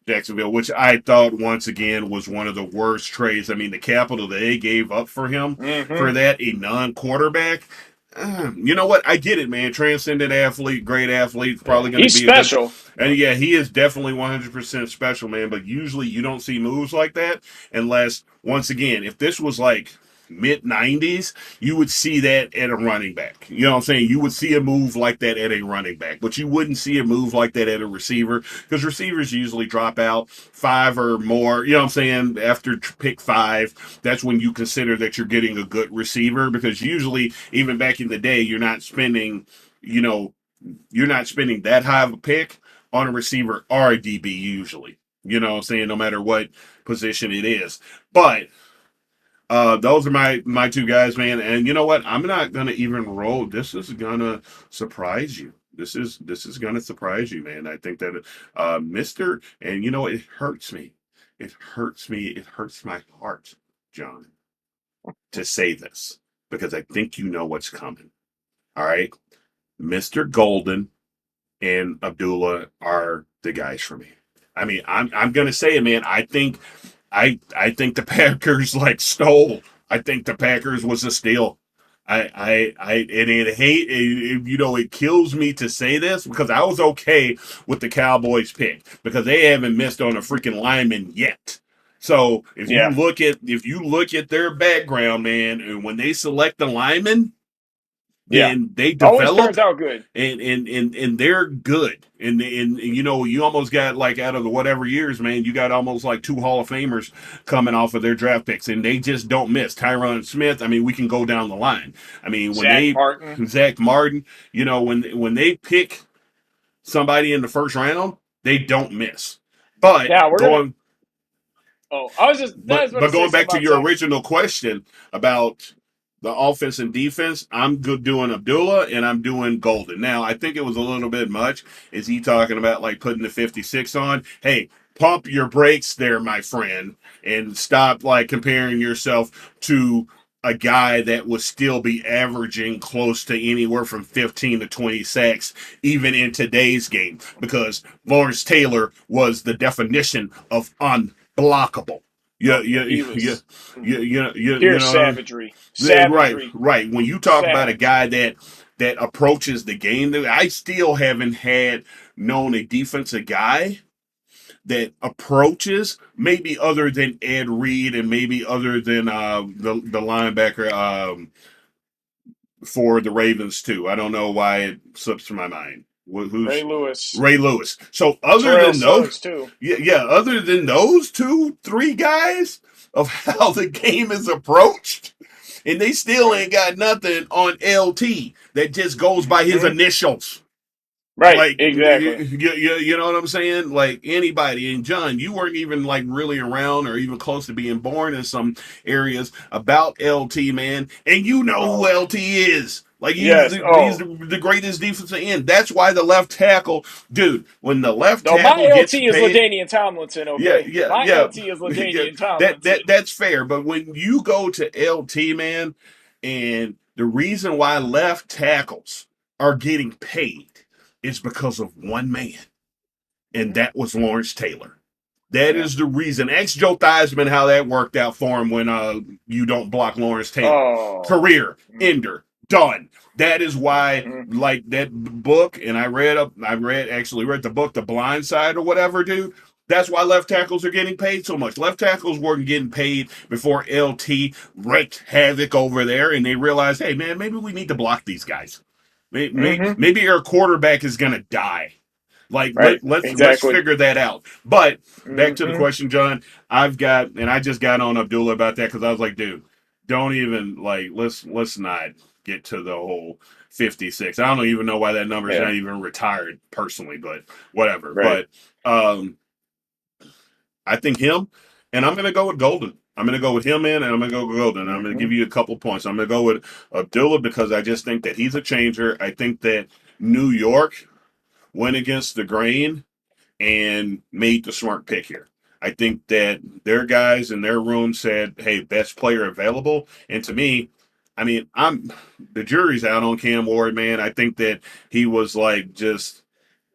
Jacksonville, which I thought once again was one of the worst trades. I mean, the capital that they gave up for him for mm-hmm. that a non-quarterback. You know what? I get it, man. Transcendent athlete, great athlete, Yeah, probably going to he's be a good. special. And yeah, he is definitely 100% special, man. But usually you don't see moves like that unless, once again, if this was like mid 90s, you would see that at a running back. You know what I'm saying? You would see a move like that at a running back, but you wouldn't see a move like that at a receiver because receivers usually drop out five or more. You know what I'm saying? After pick five, that's when you consider that you're getting a good receiver because usually, even back in the day, you know, you're not spending that high of a pick on a receiver or a DB usually. You know what I'm saying? No matter what position it is. But those are my two guys, man. And you know what? I'm not gonna even roll. This is gonna surprise you. This is gonna surprise you, man. I think that Mister, and you know it hurts me. It hurts me. It hurts my heart, John, to say this because I think you know what's coming. All right, Mister Golden and Abdullah are the guys for me. I mean, I'm gonna say it, man. I think the Packers like stole. I think the Packers was a steal. And it kills me to say this because I was okay with the Cowboys pick because they haven't missed on a freaking lineman yet. So Yeah. if you look at their background, man, and when they select the lineman, Yeah. then they Always develop turns out good. and they're good. And you know, you almost got like out of the whatever years, man, you got almost like two Hall of Famers coming off of their draft picks, and they just don't miss. Tyron Smith, I mean, we can go down the line. I mean, when Zach they Martin. Zach Martin, you know, when they pick somebody in the first round, they don't miss. But Now we're gonna. going Oh, I was just. I was about to but say going something back to about your Zach. original question about the offense and defense, I'm good doing Abdullah and I'm doing Golden. Now, I think it was a little bit much. Is he talking about like putting the 56 on? Hey, pump your brakes there, my friend, and stop like comparing yourself to a guy that would still be averaging close to anywhere from 15 to 20 sacks, even in today's game, because Lawrence Taylor was the definition of unblockable. Yeah, Oh yeah, yeah, he yeah, was you pure know, savagery. right, Savagery. right. When you talk about a Savage. guy that approaches the game, I still haven't had known a defensive guy that approaches, maybe other than Ed Reed and maybe other than the linebacker for the Ravens too. I don't know why it slips from my mind. Ray Who's Lewis. Ray Lewis? So other Terrell than those, Suggs too. yeah, other than those two, three guys of how the game is approached, and they still Right. ain't got nothing on LT that just goes by his Mm-hmm. initials. Right. Like Exactly. you know what I'm saying? Like anybody. And John, you weren't even like really around or even close to being born in some areas about LT, man. And you know who Oh. LT is. Like Yes. he's Oh. the greatest defensive end. That's why the left tackle, dude. When the left No, my tackle gets LT is paid, Ladainian Tomlinson. yeah, Okay, yeah, my yeah, LT is yeah. Ladainian Tomlinson. That's fair. But when you go to LT, man, and the reason why left tackles are getting paid is because of one man, and Mm-hmm. that was Lawrence Taylor. That Yeah. is the reason. Ask Joe Theismann how that worked out for him when you don't block Lawrence Taylor. Oh. Career ender, done. That is why, Mm-hmm. like that book, and actually read the book, The Blind Side or whatever, dude. That's why left tackles are getting paid so much. Left tackles weren't getting paid before LT wreaked havoc over there, and they realized, hey man, maybe we need to block these guys. Mm-hmm. Maybe our quarterback is gonna die. Like Right. let's Exactly. figure that out. But back to the Mm-hmm. question, John. I just got on Abdullah about that because I was like, dude, don't even like let's not get to the whole 56. I don't even know why that number's Yeah. not even retired personally, but whatever. Right. But I think him, and I'm gonna go with Golden. I'm gonna go with him, man, and I'm gonna go with Golden. I'm gonna Mm-hmm. give you a couple points. I'm gonna go with Abdullah because I just think that he's a changer. I think that New York went against the grain and made the smart pick here. I think that their guys in their room said, "Hey, best player available." And to me, I mean, I'm the jury's out on Cam Ward, man. I think that he was like just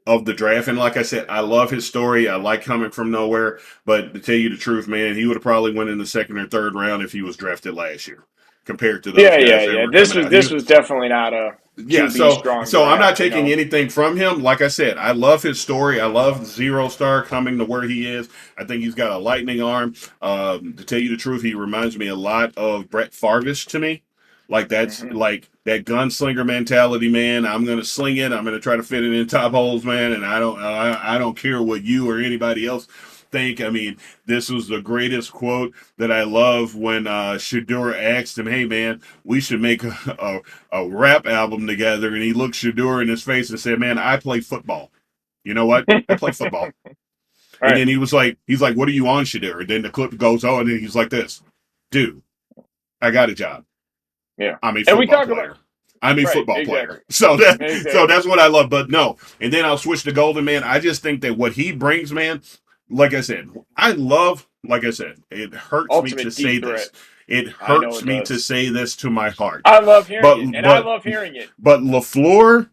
of the draft, and like I said, I love his story. I like coming from nowhere, but to tell you the truth, man, he would have probably went in the second or third round if he was drafted last year, compared to those Yeah. Yeah. guys that Yeah. were This coming was out. He this was definitely not a yeah, QB strong so I'm not draft. taking No. anything from him. Like I said, I love his story. I love Zero Star coming to where he is. I think he's got a lightning arm. To tell you the truth, he reminds me a lot of Brett Farvish to me. Like that's Mm-hmm. like that gunslinger mentality, man. I'm gonna sling it. I'm gonna try to fit it in top holes, man. And I don't care what you or anybody else think. I mean, this was the greatest quote that I love when Shadur asked him, "Hey, man, we should make a rap album together," and he looked Shadur in his face and said, "Man, I play football. You know what? I play football." All And right. then he's like, "What are you on, Shadur?" And then the clip goes on, and then he's like, "This, dude, I got a job. Yeah. I'm a And we football talk about player. I'm a right. football Exactly. player." So Exactly. that's what I love. But no, and then I'll switch to Golden, man. I just think that what he brings, man, like I said, like I said, it hurts me to Ultimate say deep threat. this. It I know hurts it me to does. say this to my heart. I love hearing But it, and I but love hearing it. but LaFleur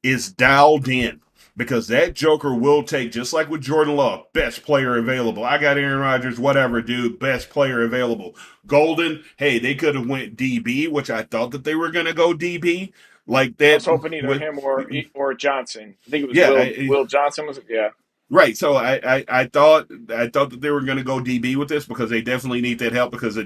is dialed in because that Joker will take, just like with Jordan Love, best player available. I got Aaron Rodgers, whatever, dude, best player available. Golden, hey, they could have went DB, which I thought that they were going to go DB like I that was hoping either with him or Johnson. I think it was yeah, Will Johnson. Was it? Yeah. Right. So I thought that they were going to go DB with this because they definitely need that help because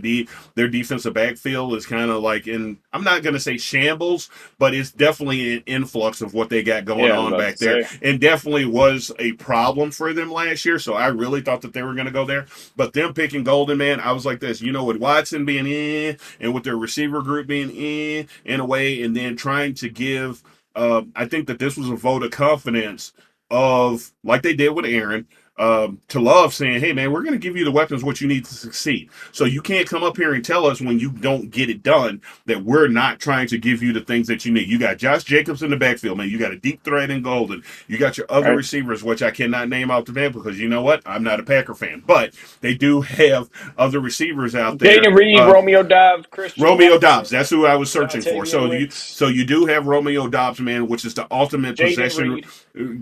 their defensive backfield is kind of like in, I'm not going to say shambles, but it's definitely an influx of what they got going Yeah, I was on about to back there, say. and definitely was a problem for them last year. So I really thought that they were going to go there, but them picking Golden, man, I was like this, with Watson being in and with their receiver group being in a way, and then trying to give. I think that this was a vote of confidence of like they did with Aaron, to Love saying, "Hey man, we're going to give you the weapons what you need to succeed. So you can't come up here and tell us when you don't get it done that we're not trying to give you the things that you need. You got Josh Jacobs in the backfield, man. You got a deep threat in Golden. You got your other Right. receivers, which I cannot name off the bat because you know what? I'm not a Packer fan, but they do have other receivers out there. Jaden Reed, Romeo Dobbs, Christian Romeo Dobbs. Watson, That's who I was searching for. So you Dontayvion so you do have Romeo Dobbs, man, which is the ultimate Jaden possession. Reed.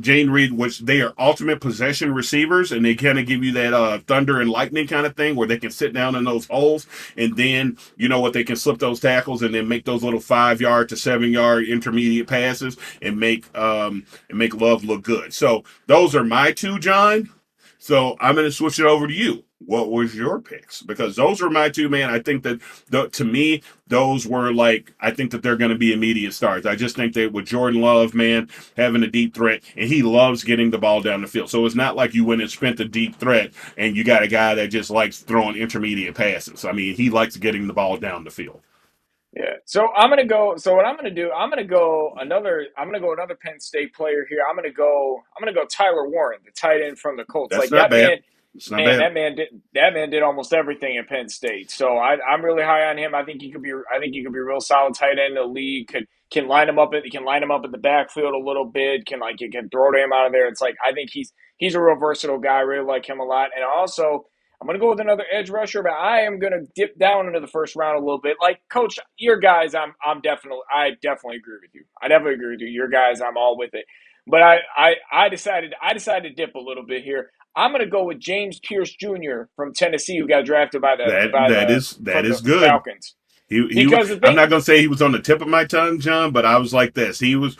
Jane Reed, which they are ultimate possession receivers, and they kind of give you that thunder and lightning kind of thing where they can sit down in those holes, and then you know what, they can slip those tackles and then make those little 5 yard to 7 yard intermediate passes and make Love look good. So those are my two, John. So I'm going to switch it over to you. What was your picks? Because those are my two, man. I think that to me, those were like, I think that they're going to be immediate starts. I just think that with Jordan Love, man, having a deep threat, and he loves getting the ball down the field. So it's not like you went and spent a deep threat and you got a guy that just likes throwing intermediate passes. I mean, he likes getting the ball down the field. Yeah. So I'm gonna go. So what I'm gonna do? I'm gonna go another. I'm gonna go another Penn State player here. I'm gonna go. I'm gonna go Tyler Warren, the tight end from the Colts. That's Like not that bad. man. It's not Man, bad. that man did almost everything at Penn State. So I'm really high on him. I think he could be. I think he could be a real solid tight end in the league. Can line him up. He can line him up in the backfield a little bit. Can like you can throw to him out of there. It's like I think he's a real versatile guy. I really like him a lot. And also I'm going to go with another edge rusher, but I am going to dip down into the first round a little bit. Like, Coach, your guys, I definitely agree with you. I definitely agree with you. Your guys, I'm all with it. But I decided to dip a little bit here. I'm going to go with James Pierce Jr. from Tennessee, who got drafted That that is that from the is good. Falcons. He Because the I'm thing, not gonna say he was on the tip of my tongue, John, but I was like this. He was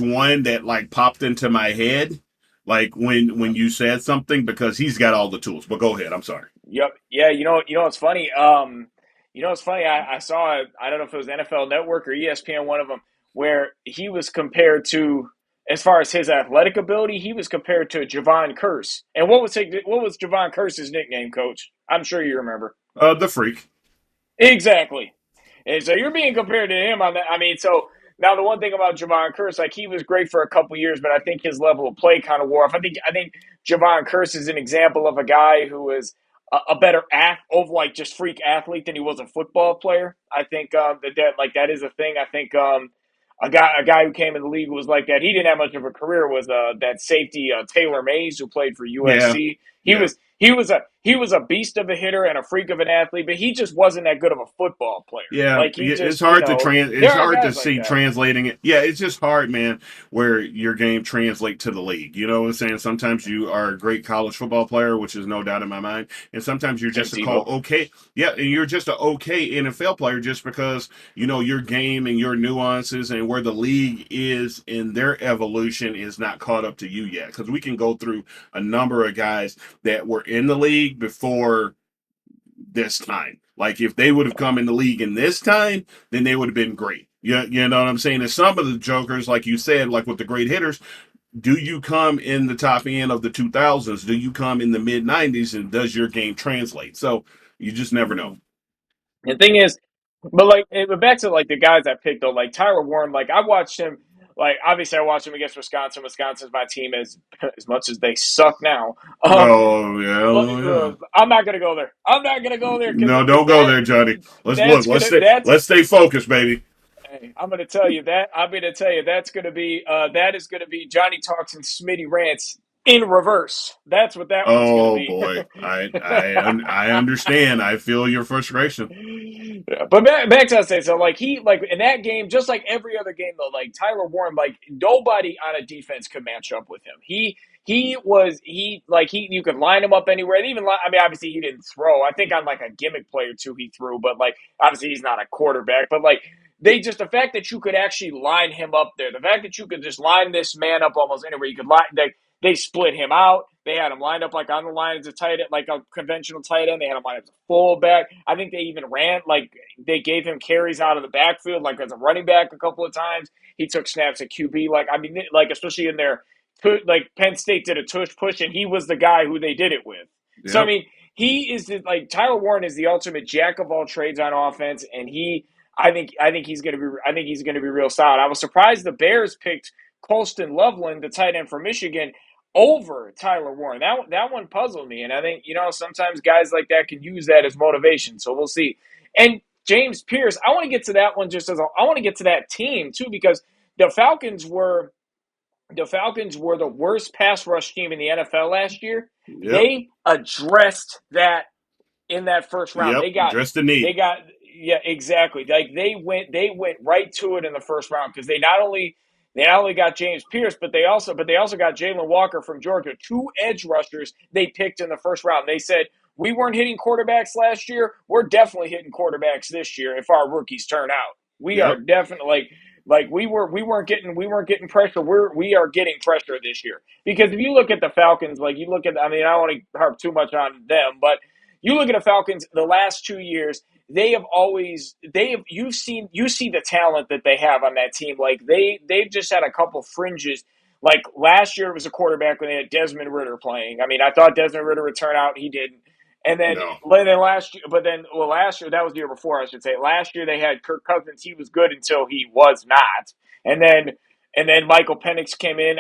one that like popped into my head, like when you said something because he's got all the tools. But go ahead. I'm sorry. yep, yeah, what's funny? It's funny. I saw it. I don't know if it was NFL Network or ESPN, one of them, where he was compared to, as far as his athletic ability, he was compared to Javon Curse. And what was Javon Curse's nickname, Coach? I'm sure you remember. The freak. Exactly. And so you're being compared to him on that. I mean, so now the one thing about Javon Curse, like he was great for a couple years, but I think his level of play kind of wore off. I think Javon Curse is an example of a guy who is a better like just freak athlete than he was a football player. I think that is a thing. I think a guy who came in the league who was like that. He didn't have much of a career. Was that safety Taylor Mays who played for Yeah, USC. He yeah. was he was a beast of a hitter and a freak of an athlete, but he just wasn't that good of a football player. Yeah, Like he it's just, hard to there it's are hard to guys like see that. translating it. Yeah, it's just hard, man, where your game translate to the league. You know what I'm saying? Sometimes you are a great college football player, which is no doubt in my mind, and sometimes you're Tim just a call Tebow. okay. Yeah, and you're just a okay NFL player just because your game and your nuances and where the league is in their evolution is not caught up to you yet. Because we can go through a number of guys that were in the league before this time. Like if they would have come in the league in this time, then they would have been great. You know what I'm saying? And some of the jokers, like you said, like with the great hitters, do you come in the top end of the 2000s? Do you come in the mid 90s? And does your game translate? So you just never know. The thing is, but back to like the guys I picked though, like Tyler Warren, like I watched him. Like obviously, I watched him against Wisconsin. Wisconsin's my team as much as they suck now. Oh yeah, oh, yeah. I'm not gonna go there. I'm not gonna go there No, because don't go there, Johnny. Let's look. that's Let's gonna stay. that's Let's stay focused, baby. Hey, I'm going to tell you that. I'm going to tell you that is going to be Johnny Talks and Smitty Rants in reverse. That's what that one's going to Oh be. boy, I understand. I feel your frustration. Yeah, but back to say so like he like in that game, just like every other game though, like Tyler Warren, like nobody on a defense could match up with him. He you could line him up anywhere. And even I mean, obviously he didn't throw. I think on like a gimmick play or two he threw, but like obviously he's not a quarterback. But like the fact that you could actually line him up there, the fact that you could just line this man up almost anywhere, you could line They split him out. They had him lined up like on the line as a tight end, like a conventional tight end. They had him lined up as a fullback. I think they even ran like they gave him carries out of the backfield, like as a running back a couple of times. He took snaps at QB. Like I mean, like especially in their like Penn State did a tush push, and he was the guy who they did it with. So I Yep. mean, he is like Tyler Warren is the ultimate jack of all trades on offense, and I think he's gonna be real solid. I was surprised the Bears picked Colston Loveland, the tight end from Michigan, over Tyler Warren. That one puzzled me, and I think sometimes guys like that can use that as motivation. So we'll see. And James Pierce, I want to get to that one I want to get to that team too because the Falcons were the worst pass rush team in the NFL last year. Yep. They addressed that in that first round. Yep. Dress the need. They got yeah, exactly. Like they went right to it in the first round because they not only got James Pierce, but they also got Jalen Walker from Georgia, two edge rushers they picked in the first round. They said we weren't hitting quarterbacks last year. We're definitely hitting quarterbacks this year if our rookies turn out. We are Yep. definitely like we weren't getting pressure. We are getting pressure this year because if you look at the Falcons, like you look at I mean I don't want to harp too much on them, but you look at the Falcons the last 2 years, you see the talent that they have on that team. Like they've just had a couple fringes. Like last year it was a quarterback when they had Desmond Ritter playing. I mean, I thought Desmond Ritter would turn out, he didn't. And then, No. last year, last year, that was the year before, I should say. Last year they had Kirk Cousins. He was good until he was not. And then Michael Penix came in.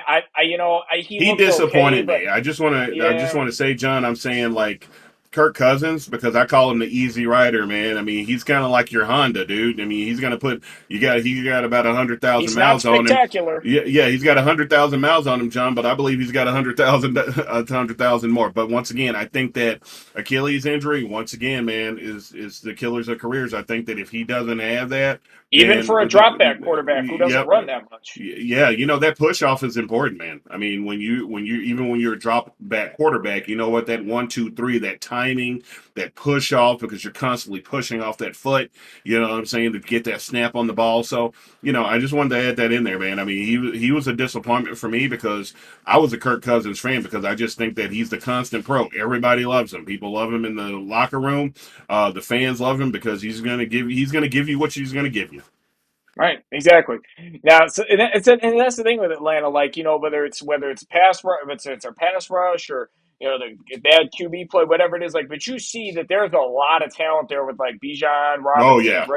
He He looked okay, disappointed but me. I just yeah, want to say, John, I'm saying like Kirk Cousins because I call him the easy rider, man. I mean, he's kind of like your Honda, dude. I mean, he's gonna put he got about 100,000 he's not miles on him. spectacular. Yeah, yeah, he's got 100,000 miles on him, John. But I believe he's got 100,000 more. But once again, I think that Achilles injury, once again, man, is the killers of careers. I think that if he doesn't have that, Even then for a drop back quarterback who doesn't yep. run that much. Yeah, that push off is important, man. I mean, when you're a drop back quarterback, you know what, that 1, 2, 3, that timing, that push off because you're constantly pushing off that foot. You know what I'm saying, to get that snap on the ball. So I just wanted to add that in there, man. I mean, he was a disappointment for me because I was a Kirk Cousins fan because I just think that he's the constant pro. Everybody loves him. People love him in the locker room. The fans love him because he's gonna give you what he's gonna give you. Right, exactly. Now, and that's the thing with Atlanta. Like whether it's pass rush, if it's a pass rush or the bad QB play, whatever it is. Like, but you see that there's a lot of talent there with like Bijan Oh Robinson, yeah.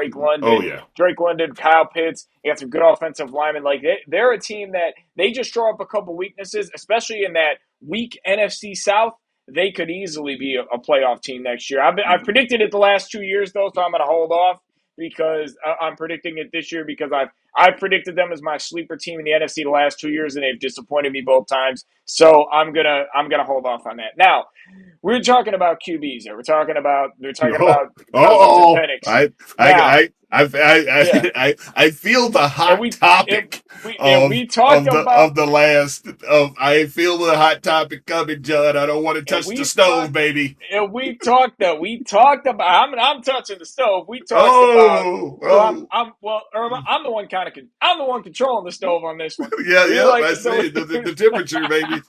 Oh yeah. Drake London, Kyle Pitts. You have some good offensive linemen. Like they're a team that they just draw up a couple weaknesses, especially in that weak NFC South. They could easily be a playoff team next year. I've predicted it the last 2 years though, so I'm going to hold off because I'm predicting it this year because I've predicted them as my sleeper team in the NFC the last 2 years, and they've disappointed me both times. So I'm gonna hold off on that. Now we're talking about QBs here. We're talking Oh, about Cousins and oh, Penix. I, Now, yeah, I feel the and hot and topic we talked about of the last of. I feel the hot topic coming, John. I don't want to and touch the we stove, talked baby. and we talked about. I'm touching the stove. We talked about. Oh, Well, oh, I'm the one I'm the one controlling the stove on this one. yeah, We yeah. like I so. see the temperature, baby.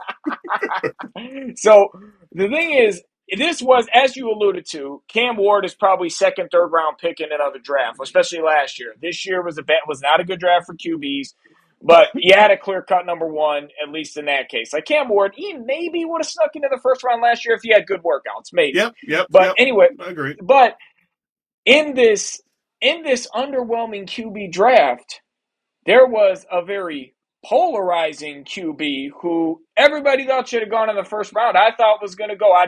So the thing is, this was, as you alluded to, Cam Ward is probably second, third round pick in another draft, especially last year. This year was not a good draft for QBs, but you had a clear cut number one, at least in that case. Like Cam Ward, he maybe would have snuck into the first round last year if he had good workouts, maybe. Yep, yep, But yep. anyway, I agree. but in this underwhelming QB draft, there was a very polarizing QB who everybody thought should have gone in the first round. I thought was going to go. I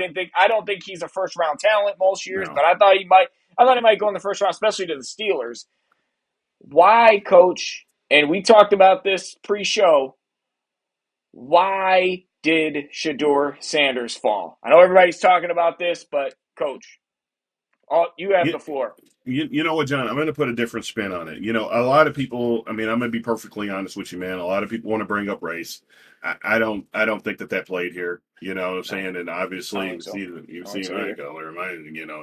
don't think he's a first round talent most years, No. but I thought he might. I thought he might go in the first round, especially to the Steelers. Why, Coach? And we talked about this pre-show. Why did Shador Sanders fall? I know everybody's talking about this, but Coach, you have You, the floor. you know what, John? I'm going to put a different spin on it. A lot of people. I mean, I'm going to be perfectly honest with you, man. A lot of people want to bring up race. I don't think that played here. You know what I'm No, saying? And I don't obviously, think so. you I don't think see so my either. color,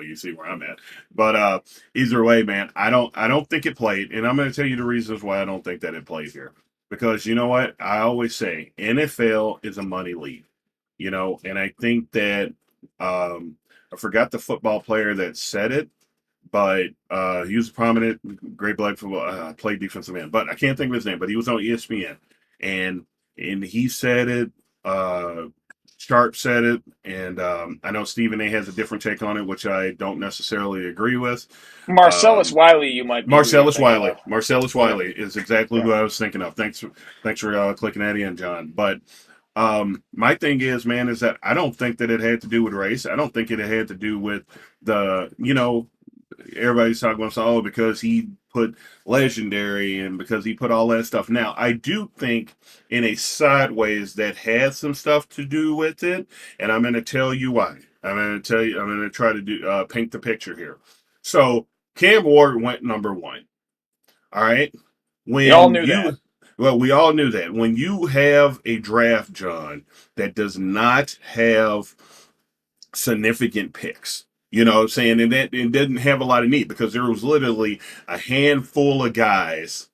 you see where I'm at. But either way, man, I don't think it played, and I'm going to tell you the reasons why I don't think that it played here. because you know what? I always say NFL is a money league, and I think that I forgot the football player that said it, but he was a prominent, great black football, played defensive end, but I can't think of his name. But he was on ESPN, and he said it. Uh, Sharp said it, and I know Stephen A. has a different take on it, which I don't necessarily agree with. Marcellus Um, Wiley, you might be who you're Marcellus thinking Wiley. of. Marcellus Yeah, Wiley is exactly yeah. who I was thinking of. Thanks for clicking that in, John. But my thing is, man, is that I don't think that it had to do with race. I don't think it had to do with the, everybody's talking about, oh, because he put legendary and because he put all that stuff. Now, I do think in a sideways that has some stuff to do with it, and I'm going to tell you why. I'm going to try to paint the picture here. So, Cam Ward went number one. All right. We all When knew that. you, well, we all knew that. When you have a draft, John, that does not have significant picks, you know what I'm saying? And that it didn't have a lot of need because there was literally a handful of guys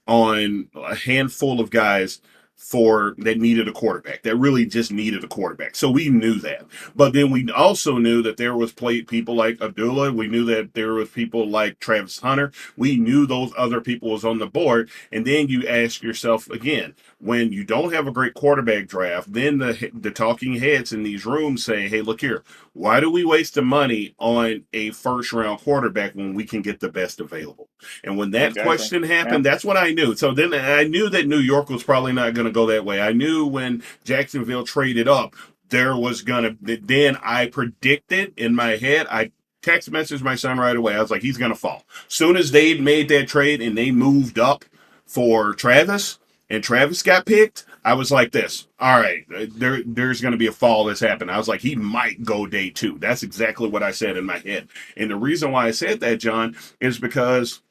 on a handful of guys for that needed a quarterback that really just needed a quarterback. So we knew that. But then we also knew that there was people like Abdullah. We knew that there was people like Travis Hunter. We knew those other people was on the board. And then you ask yourself again, when you don't have a great quarterback draft, then the talking heads in these rooms say, hey, look here, why do we waste the money on a first round quarterback when we can get the best available? And when that Exactly. question Yeah. happened, that's what I knew. So then I knew that New York was probably not going to go that way. I knew when Jacksonville traded up, there was going to, then I predicted in my head, I text messaged my son right away. I was like, he's going to fall. Soon as they made that trade and they moved up for Travis and Travis got picked, I was like this. All right, there's going to be a fall that's happened. I was like, he might go day two. That's exactly what I said in my head. And the reason why I said that, John, is because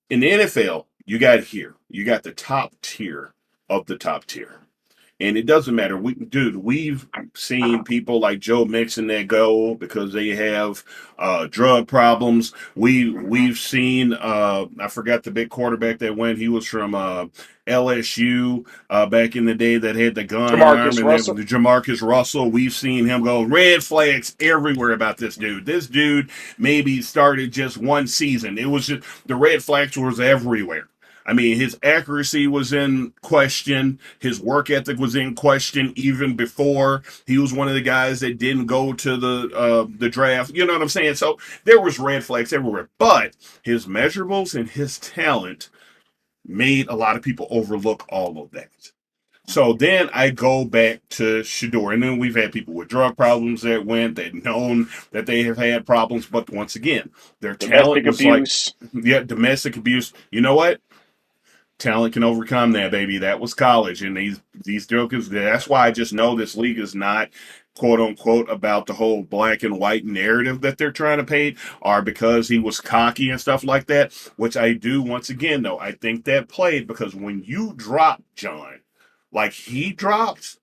in the NFL, you got the top tier of the top tier. And it doesn't matter. We've seen people like Joe Mixon that go because they have drug problems. We've seen I forgot the big quarterback that went. He was from LSU back in the day that had the gun arm, Jamarcus and then Russell. Jamarcus Russell. We've seen him go red flags everywhere about this dude. This dude maybe started just one season. It was just the red flags was everywhere. I mean, his accuracy was in question. His work ethic was in question even before. He was one of the guys that didn't go to the draft. You know what I'm saying? So there was red flags everywhere. But his measurables and his talent made a lot of people overlook all of that. So then I go back to Shador, and then we've had people with drug problems that went, that known that they have had problems, but once again, their talent Domestic was like, abuse. yeah, domestic abuse. You know what? Talent can overcome that, baby. That was college, and these jokers. That's why I just know this league is not quote unquote about the whole black and white narrative that they're trying to paint, or because he was cocky and stuff like that. Which I do once again, though. I think that played because when you drop John, like he dropped,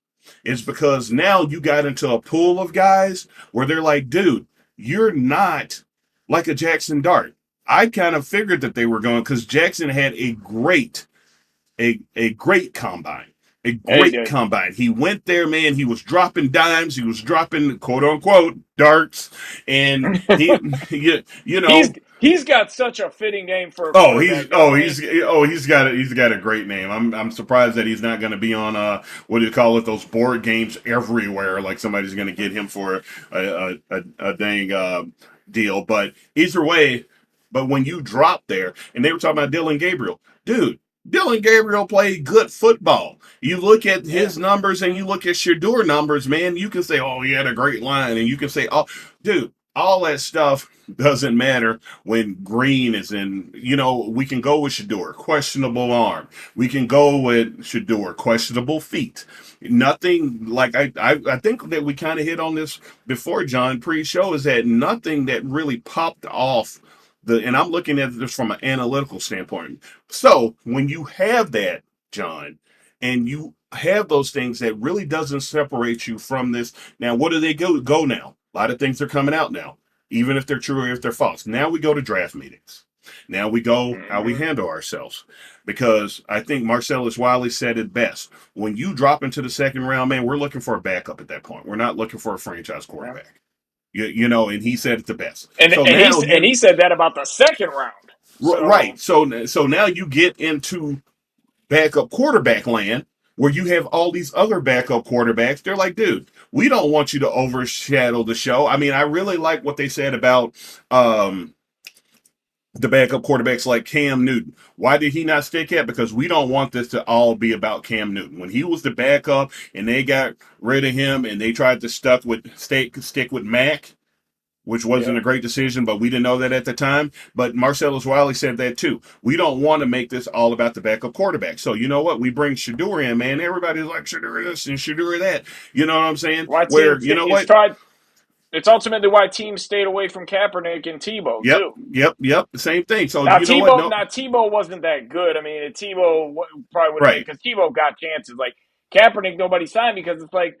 it's because now you got into a pool of guys where they're like, dude, you're not like a Jackson Dart. I kind of figured that they were going because Jackson had a great combine. A Yeah, he great did. combine. He went there, man. He was dropping dimes. He was dropping quote unquote darts, and you he's know he's got such a fitting name for a quarterback, doesn't he? he's got a great name. I'm surprised that he's not going to be on what do you call it, those board games everywhere. Like somebody's going to get him for a dang deal. But either way, but when you drop there, and they were talking about Dylan Gabriel, dude. Dylan Gabriel played good football. You look at Yeah. his numbers and you look at Shador numbers, man. You can say, "Oh, he had a great line," and you can say, "Oh, dude, all that stuff doesn't matter when Green is in." We can go with Shador, questionable arm. We can go with Shador, questionable feet. Nothing like I think that we kind of hit on this before, John, pre-show, is that nothing that really popped off and I'm looking at this from an analytical standpoint. So when you have that, John, and you have those things that really doesn't separate you from this. Now, what do they go now? A lot of things are coming out now, even if they're true or if they're false. Now we go to draft meetings. Now we go how we Mm-hmm. handle ourselves. Because I think Marcellus Wiley said it best. When you drop into the second round, man, we're looking for a backup at that point. We're not looking for a franchise Yeah. quarterback. You know, and he said it the best. And So and now he's and you he said that about the second round. So right. So now you get into backup quarterback land where you have all these other backup quarterbacks. They're like, dude, we don't want you to overshadow the show. I mean, I really like what they said about um, the backup quarterbacks like Cam Newton. Why did he not stick at? Because we don't want this to all be about Cam Newton. When he was the backup and they got rid of him and they tried to stick with Mac, which wasn't yeah. a great decision, but we didn't know that at the time. But Marcellus Wiley said that too. We don't want to make this all about the backup quarterback. So you know what? We bring Shador in, man. Everybody's like Shador this and Shador that. You know what I'm saying? Why Where teams you know it's what? tried it's ultimately why teams stayed away from Kaepernick and Tebow Yep, too. yep. The same thing. So Now you know what? No, Tebow wasn't that good. I mean, Tebow probably would have been right. because Tebow got chances. Like Kaepernick, nobody signed because it's like,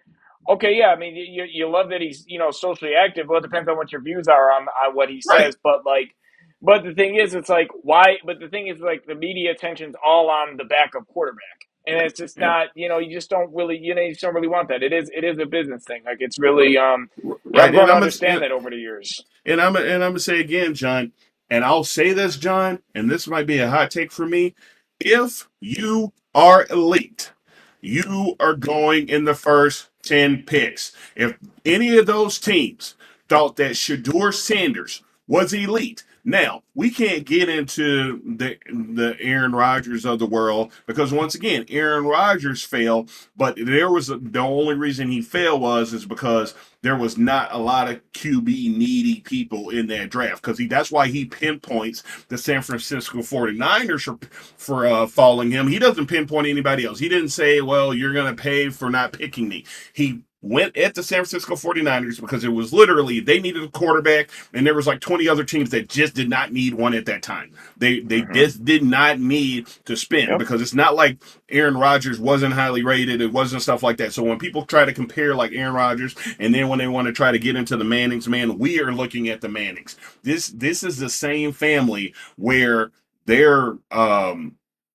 okay, yeah, I mean, you love that he's socially active. Well, it depends on what your views are on what he Right. says, but like, but the thing is, it's like why? But the thing is, like, the media attention's all on the backup quarterback, and Yep. it's just Yep. not. You just don't really, you just don't really want that. It is a business thing. Like it's really, I've Right. grown to understand that over the years. And I'm gonna say again, John, and I'll say this, John, and this might be a hot take for me. If you are elite, you are going in the first 10 picks. If any of those teams thought that Shador Sanders was elite, now we can't get into the Aaron Rodgers of the world because once again, Aaron Rodgers failed, but the only reason he failed is because there was not a lot of QB needy people in that draft because that's why he pinpoints the San Francisco 49ers for following him. He doesn't pinpoint anybody else. He didn't say, well, you're going to pay for not picking me. He went at the San Francisco 49ers because it was literally they needed a quarterback and there was like 20 other teams that just did not need one at that time. They Mm-hmm. just did not need to spend Yep. because it's not like Aaron Rodgers wasn't highly rated. It wasn't stuff like that. So when people try to compare like Aaron Rodgers and then when they want to try to get into the Mannings, man, we are looking at the Mannings. This is the same family where their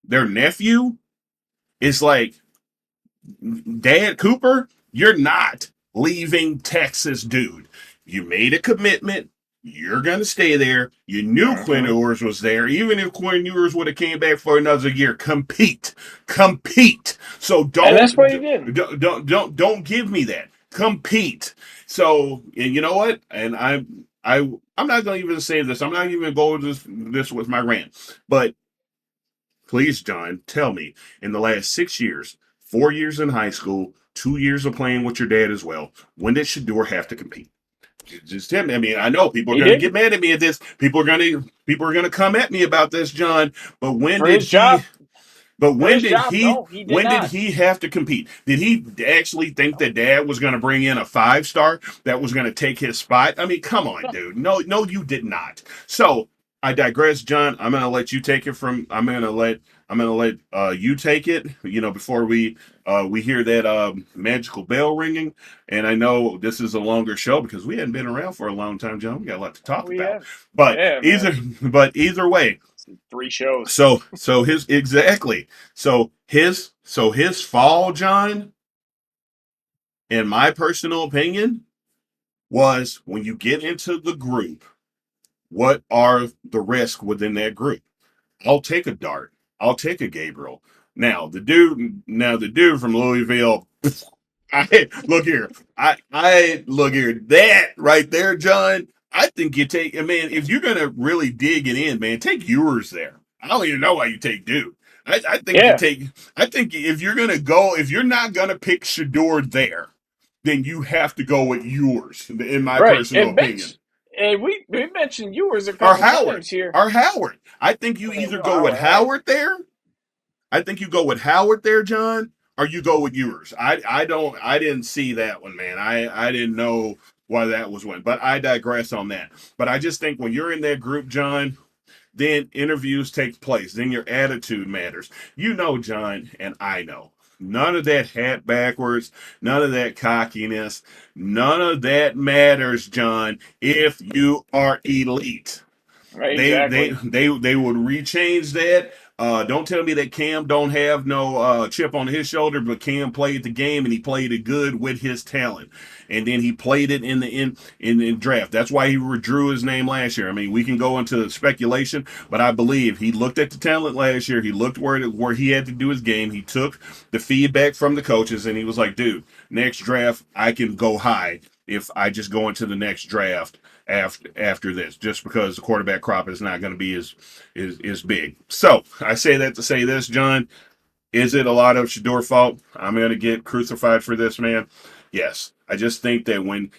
nephew is like, Dad Cooper, you're not leaving Texas, dude. You made a commitment. You're gonna stay there. You knew Quinn Mm-hmm. Ewers was there. Even if Quinn Ewers would have came back for another year, compete. So And that's what he did. don't give me that. Compete. So and you know what? And I'm not gonna even say this. I'm not even going to this with my rant. But please, John, tell me in the last 6 years, 4 years in high school, 2 years of playing with your dad as well, when did Shador have to compete? Just tell me. I mean, I know people are He going to get didn't mad at me at this. People are going to come at me about this, John. But when for did his he? job. But For his job, no, he did when did not. he have to compete? Did he actually think No, that Dad was going to bring in a 5 star that was going to take his spot? I mean, come on, no. dude. No, you did not. So I digress, John. I'm going to let you take it from. I'm going to let you take it. You know, before we hear that magical bell ringing. And I know this is a longer show because we hadn't been around for a long time, John. We got a lot to talk We about. have, But yeah, either man. but either way, 3 shows. so his exactly. So his fall, John, in my personal opinion, was when you get into the group, what are the risks within that group? I'll take a Dart. I'll take a Gabriel. Now the dude from Louisville. I look here. I look here. That right there, John. I think you take. I mean, if you're gonna really dig it in, man, take yours there. I don't even know why you take Dude. I think you Yeah, take. I think if you're gonna go, if you're not gonna pick Shador there, then you have to go with yours. In my right. personal opinion, And we mentioned yours a or couple Howard, times here. or Howard. I think you Yeah, either well, go with all right. Howard there. I think you go with Howard there, John, or you go with yours. I didn't see that one, man. I didn't know why that was one. But I digress on that. But I just think when you're in that group, John, then interviews take place. Then your attitude matters. You know, John, and I know. None of that hat backwards, none of that cockiness, none of that matters, John, if you are elite. Right, They exactly. they would rechange that. Don't tell me that Cam don't have no chip on his shoulder, but Cam played the game and he played it good with his talent, and then he played it in draft. That's why he withdrew his name last year. I mean, we can go into speculation, but I believe he looked at the talent last year. He looked where he had to do his game. He took the feedback from the coaches, and he was like, "Dude, next draft I can go high if I just go into the next draft." After this, just because the quarterback crop is not going to be as big. So I say that to say this, John. Is it a lot of Shador's fault? I'm going to get crucified for this, man. Yes. I just think that when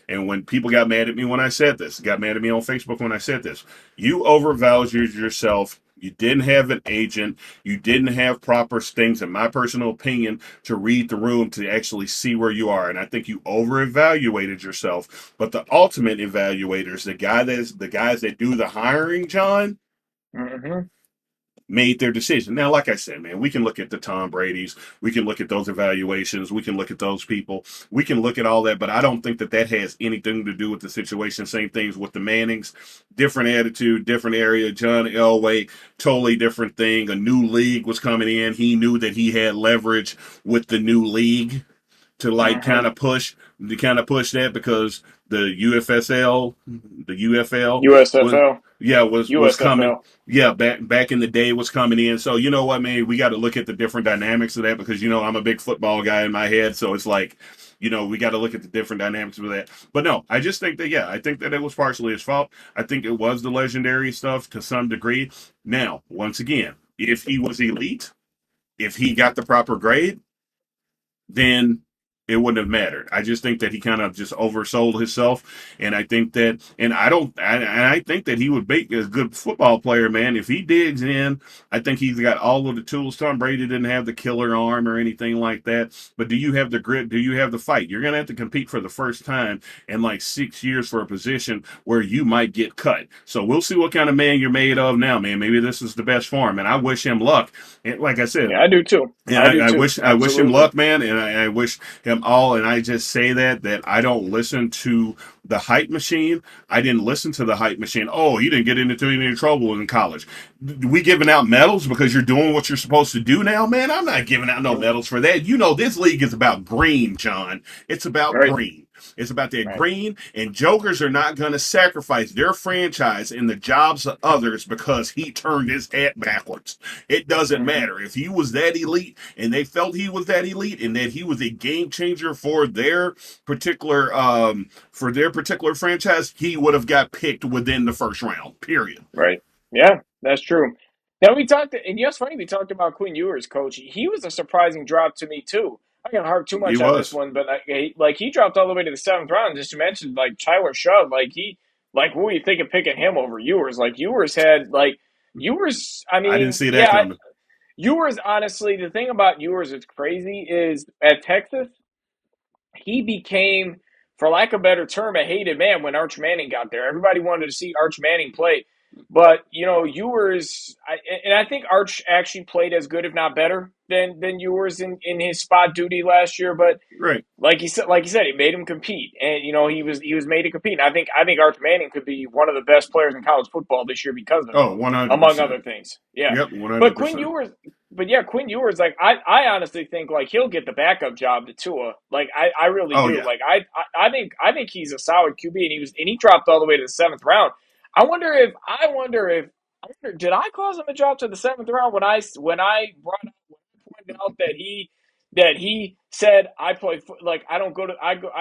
people got mad at me when I said this, got mad at me on Facebook when I said this, you overvalued yourself. You didn't have an agent. You didn't have proper things, in my personal opinion, to read the room to actually see where you are. And I think you over-evaluated yourself. But the ultimate evaluators, the guys that do the hiring, John, Hmm. made their decision. Now, like I said, man, we can look at the Tom Brady's, we can look at those evaluations, we can look at those people, we can look at all that, but I don't think that that has anything to do with the situation. Same things with the Mannings, different attitude, different area. John Elway, totally different thing. A new league was coming in. He knew that he had leverage with the new league to like Hmm. kind of push that because the UFSL, the UFL was USFL. yeah was coming. USFL. Yeah, back in the day was coming in. So you know what, man, we got to look at the different dynamics of that because I'm a big football guy in my head, so it's like we got to look at the different dynamics of that. But no, I just think that I think that it was partially his fault. I think it was the legendary stuff to some degree. Now, once again, if he was elite, if he got the proper grade, then it wouldn't have mattered. I just think that he kind of just oversold himself, and I think that, and I think that he would be a good football player, man. If he digs in, I think he's got all of the tools. Tom Brady didn't have the killer arm or anything like that, but do you have the grit? Do you have the fight? You're gonna have to compete for the first time in like 6 years for a position where you might get cut. So we'll see what kind of man you're made of now, man. Maybe this is the best for him, and I wish him luck. And like I said, Yeah, I do too. yeah, I do too. I wish him Absolutely. luck, man, and I wish him all. And I just say that I don't listen to the hype machine. I didn't listen to the hype machine. Oh, you didn't get into any trouble in college. We giving out medals because you're doing what you're supposed to do now, man. I'm not giving out no Mhm. medals for that. This league is about green, John. It's about Right. green. It's about that Right. green, and jokers are not going to sacrifice their franchise and the jobs of others because he turned his hat backwards. It doesn't Hmm. matter. If he was that elite and they felt he was that elite and that he was a game changer for their particular franchise, he would have got picked within the first round. Period. Right. Yeah, that's true. Now we talked, and yes, funny we talked about Quinn Ewers, coach. He was a surprising drop to me too. I can harp too He much on this was. one, but he dropped all the way to the seventh round. Just to mention, like Tyler Shubb, what were you thinking picking him over Ewers? Like Ewers had like Ewers. I I didn't mean, see that yeah, coming. Ewers. Honestly, the thing about Ewers that's crazy is at Texas he became, for lack of a better term, a hated man when Arch Manning got there. Everybody wanted to see Arch Manning play. But Ewers, and I think Arch actually played as good, if not better, than Ewers in his spot duty last year. But Right. like you said, it made him compete, and he was made to compete. And I think Arch Manning could be one of the best players in college football this year because of it, Oh, among other 100%. things. Yeah, Yep, but Quinn 100%. Ewers, Quinn Ewers, like I honestly think like he'll get the backup job to Tua. Like I really Oh, do. yeah. Like I think he's a solid QB, and he dropped all the way to the seventh round. I wonder, did I cause him to drop to the seventh round when I pointed out that he said I play like I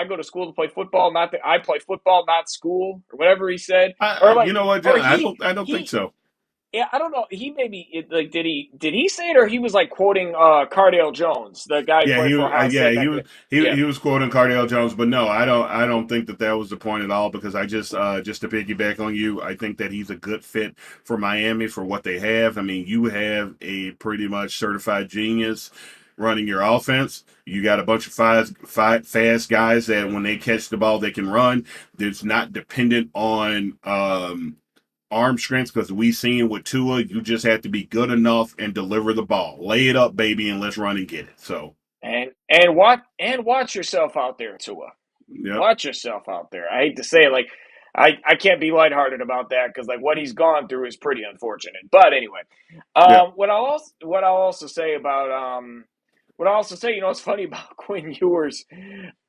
go to school to play football, not that I play football, not school, or whatever he said, or You like know what, or John? he I don't think he so. yeah, I don't know. He maybe like did he say it, or he was like quoting Cardale Jones, the guy who Yeah, played for Ohio State back then. Yeah, he was quoting Cardale Jones, but no, I don't think that was the point at all because I just to piggyback on you, I think that he's a good fit for Miami for what they have. I mean, you have a pretty much certified genius running your offense. You got a bunch of fast guys that when they catch the ball they can run. That's not dependent on arm strength because we seen with Tua, you just have to be good enough and deliver the ball. Lay it up, baby, and let's run and get it. So, and watch yourself out there, Tua. yep. Watch yourself out there. I hate to say it, like I can't be lighthearted about that because like what he's gone through is pretty unfortunate. But anyway, Yeah, what I'll also say about what I also say, it's funny about Quinn Ewers.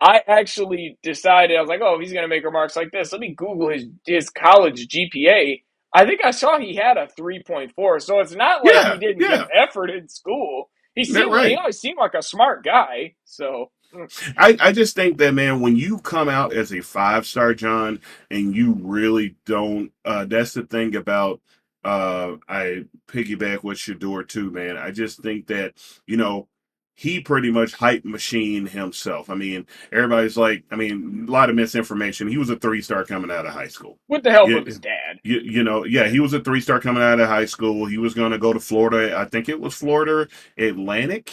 I actually decided I was like, oh, if he's gonna make remarks like this, let me Google his college GPA. I think I saw he had a 3.4, so it's not like he yeah, didn't give yeah. effort in school. That He right. always seemed like a smart guy. So I just think that, man, when you come out as a 5-star, John, and you really don't, that's the thing about, I piggyback with Shador too, man. I just think that, you know, he pretty much hype machine himself. I mean, everybody's like, I mean, a lot of misinformation. He was a 3-star coming out of high school. with the help Yeah, of his dad, yeah, he was a 3-star coming out of high school. He was going to go to Florida. I think it was Florida Atlantic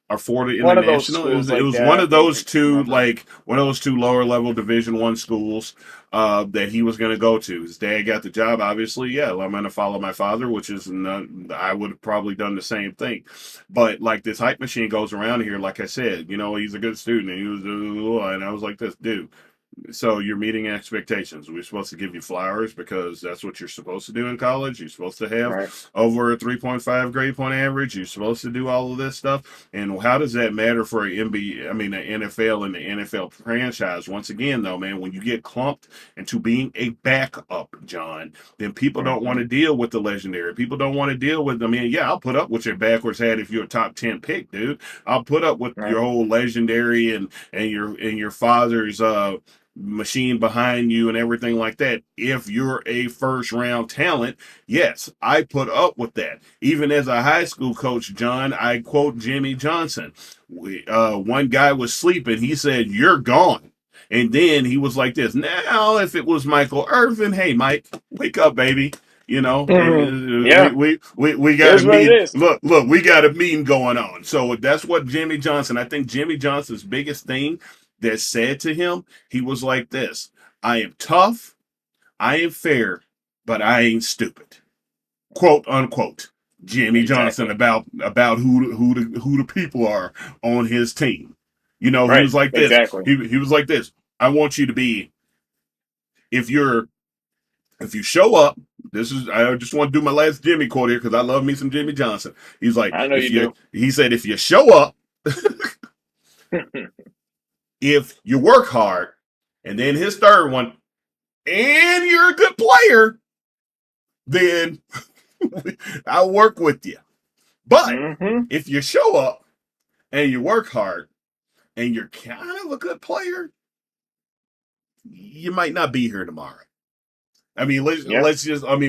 or Florida one of those International. schools It like was that, one I of think those I two, remember. like one of those two lower level Division 1 schools that he was going to go to. His dad got the job, obviously. Yeah, I'm going to follow my father, which is not, I would have probably done the same thing. But like this hype machine goes around here, like I said, he's a good student, and he was, and I was like, this dude. So you're meeting expectations. We're supposed to give you flowers because that's what you're supposed to do in college. You're supposed to have Right, over a 3.5 grade point average. You're supposed to do all of this stuff. And how does that matter for an NBA? I mean, the NFL and the NFL franchise? Once again, though, man, when you get clumped into being a backup, John, then people don't want mm-hmm. to deal with the legendary. People don't want to deal with. I mean, yeah, I'll put up with your backwards hat if you're a top 10 pick, dude. I'll put up with Right, your whole legendary and your father's machine behind you and everything like that. If you're a first round talent, yes, I put up with that. Even as a high school coach, John, I quote Jimmy Johnson. One guy was sleeping. He said, "You're gone." And then he was like this. Now, if it was Michael Irvin, hey, Mike, wake up, baby. mm-hmm. We, Yeah, we it got a is what it meeting. is. Look, we got a meeting going on. So that's what Jimmy Johnson. I think Jimmy Johnson's biggest thing that said to him, he was like this: I am tough, I am fair, but I ain't stupid. Quote unquote. Jimmy Johnson Exactly. about who the people are on his team. He Right. was like this. Exactly. He was like this. I want you to be if you're if you show up. This is I just want to do my last Jimmy quote here because I love me some Jimmy Johnson. He's like, I know you do. he said, if you show up, if you work hard, and then his third one, and you're a good player, then I'll work with you. But Mm-hmm. if you show up and you work hard and you're kind of a good player, you might not be here tomorrow. I mean, Yeah.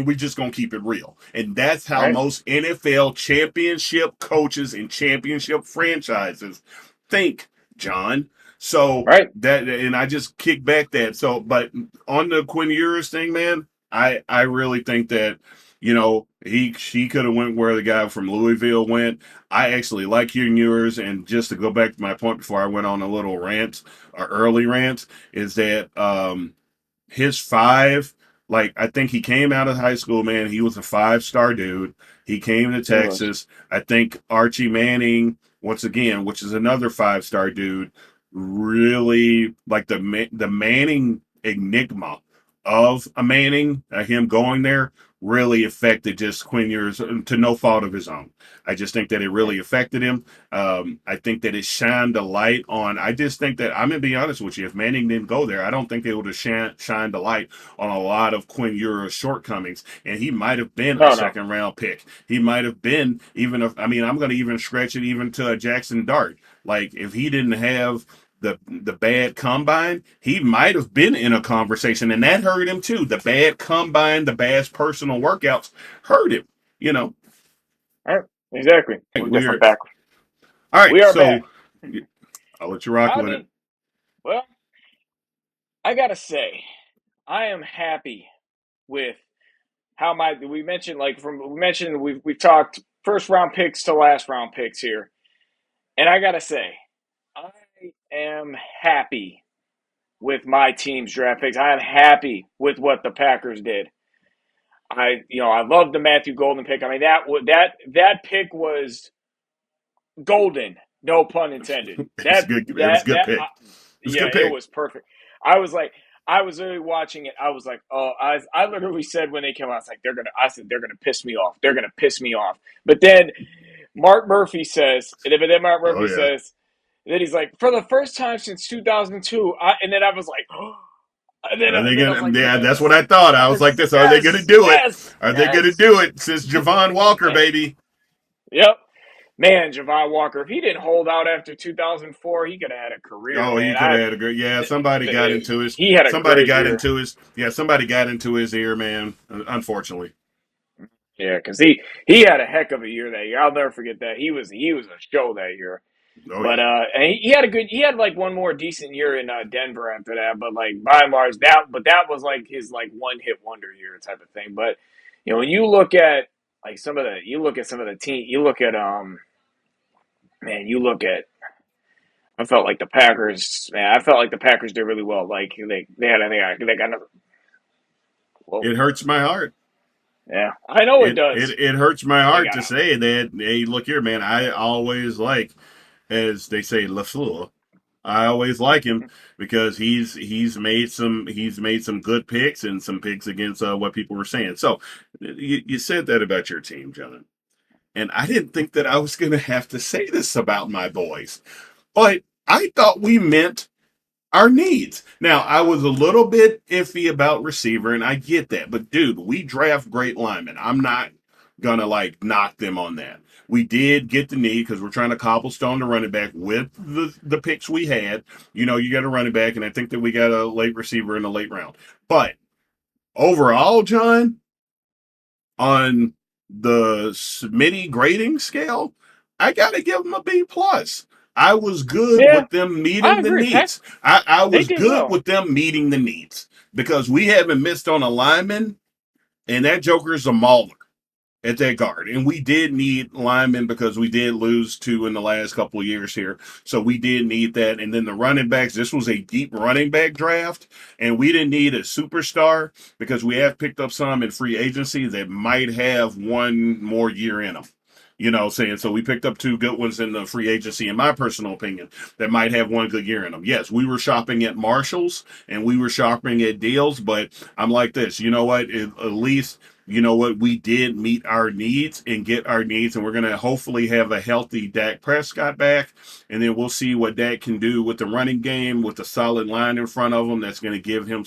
we just gonna keep it real, and that's how Right. most NFL championship coaches and championship franchises think, John. So Right. and I just kick back that. So, but on the Quinn Ewers thing, man, I really think that she could have went where the guy from Louisville went. I actually like Quinn Ewers, and just to go back to my point before I went on a little rant, or early rant, is that his five, like I think he came out of high school, man. He was a 5-star dude. He came to He was. Texas. I think Archie Manning, once again, which is another 5-star dude, really like the Manning enigma of a Manning, him going there really affected just Quinn Ewers to no fault of his own. I just think that it Right. really affected him. I think that it shined a light on. I just think that I'm gonna be honest with you. If Manning didn't go there, I don't think they would have shined a light on a lot of Quinn Ewers' shortcomings, and he might have been a No, no. second round pick. He might have been even if I mean I'm going to even stretch it even to a Jackson Dart. Like if he didn't have the bad combine, he might have been in a conversation, and that hurt him too. The bad combine, the bad personal workouts hurt him. You know. Right. Exactly. Hey, We're different we're back. all right. We are back. So I'll let you rock I with it. mean, well, I gotta say, I am happy with how my we mentioned we've talked first round picks to last round picks here. And I gotta say, I am happy with my team's draft picks. I am happy with what the Packers did. I love the Matthew Golden pick. I mean that pick was golden, no pun intended. It was good. It was a good pick. It was a Yeah, good it pick. was perfect. I was like, I was literally watching it. I was like, oh, I literally said when they came out, I was like, they're gonna piss me off. They're gonna piss me off. But then Mark Murphy says, and then Mark Oh Murphy yeah. says, and then he's like, for the first time since 2002, and then I was like, oh, Are they and then I was gonna? like, Yeah, that's what yes, I thought. I was like yes, this. Are they gonna yes, do it? yes, Are they gonna yes. do it? Since Javon Walker, Man, baby. yep. Man, Javon Walker, if he didn't hold out after 2004, he could have had a career, Oh, he man. could have had a great. Yeah, somebody got into his. He had a Somebody great got year. into his. Yeah, somebody got into his ear, man. Unfortunately. Yeah, because he had a heck of a year that year. I'll never forget that. He was a show that year. Oh But yeah. and he had like one more decent year in Denver after that. But like by and large, that was like his like one hit wonder year type of thing. But when you look at like some of the team, you look at man, you look at I felt like the Packers, man. I felt like the Packers did really well. Like they got another. Whoa, It hurts my heart. yeah, I know it does. It hurts my They heart got to say that. Hey, look here, man. I always like, as they say, LaFleur. I always like him because he's made some good picks and some picks against what people were saying. So you said that about your team, John, and I didn't think that I was going to have to say this about my boys, but I thought we meant our needs. Now, I was a little bit iffy about receiver, and I get that. But dude, we draft great linemen. I'm not gonna like knock them on that. We did get the need because we're trying to cobblestone the running back with the picks we had. You know, you got a running back, and I think that we got a late receiver in the late round. But overall, John, on the Smitty grading scale, I gotta give them a B plus. I was good yeah, with them I meeting the agree. Pack needs. I they was did good well. with them meeting the needs because we haven't missed on a lineman, and that Joker's a mauler at that guard. And we did need linemen because we did lose two in the last couple of years here. So we did need that. And then the running backs, this was a deep running back draft. And we didn't need a superstar because we have picked up some in free agency that might have one more year in them. You know, saying so we picked up two good ones in the free agency, in my personal opinion, that might have one good year in them. Yes, we were shopping at Marshalls and we were shopping at deals, but I'm like this, you know what? At least you know what, we did meet our needs and get our needs, and we're going to hopefully have a healthy Dak Prescott back, and then we'll see what Dak can do with the running game with a solid line in front of him. That's going to give him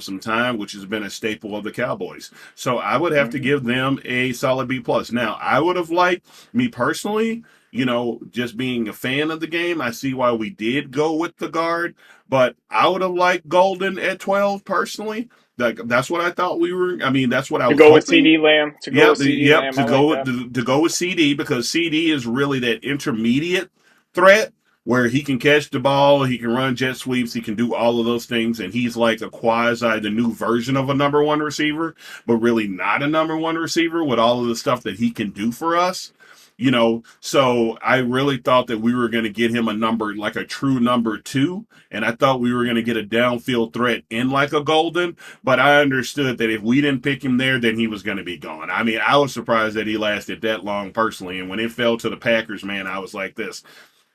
some time, which has been a staple of the Cowboys. So I would have to Mm-hmm. give them a solid B plus. Now I would have liked, me personally, you know, just being a fan of the game, I see why we did go with the guard, but I would have liked Golden at 12 personally. That's what I thought we were. I mean, that's what I To was go with hoping. CD Lamb, Yep, yep. I like that. To go with CD because CD is really that intermediate threat where he can catch the ball, he can run jet sweeps, he can do all of those things, and he's like a quasi the new version of a number one receiver, but really not a number one receiver with all of the stuff that he can do for us. You know, so I really thought that we were going to get him a number like a true number two, and I thought we were going to get a downfield threat in like a Golden, but I understood that if we didn't pick him there, then he was going to be gone. I mean, I was surprised that he lasted that long personally. And when it fell to the Packers, man, I was like this.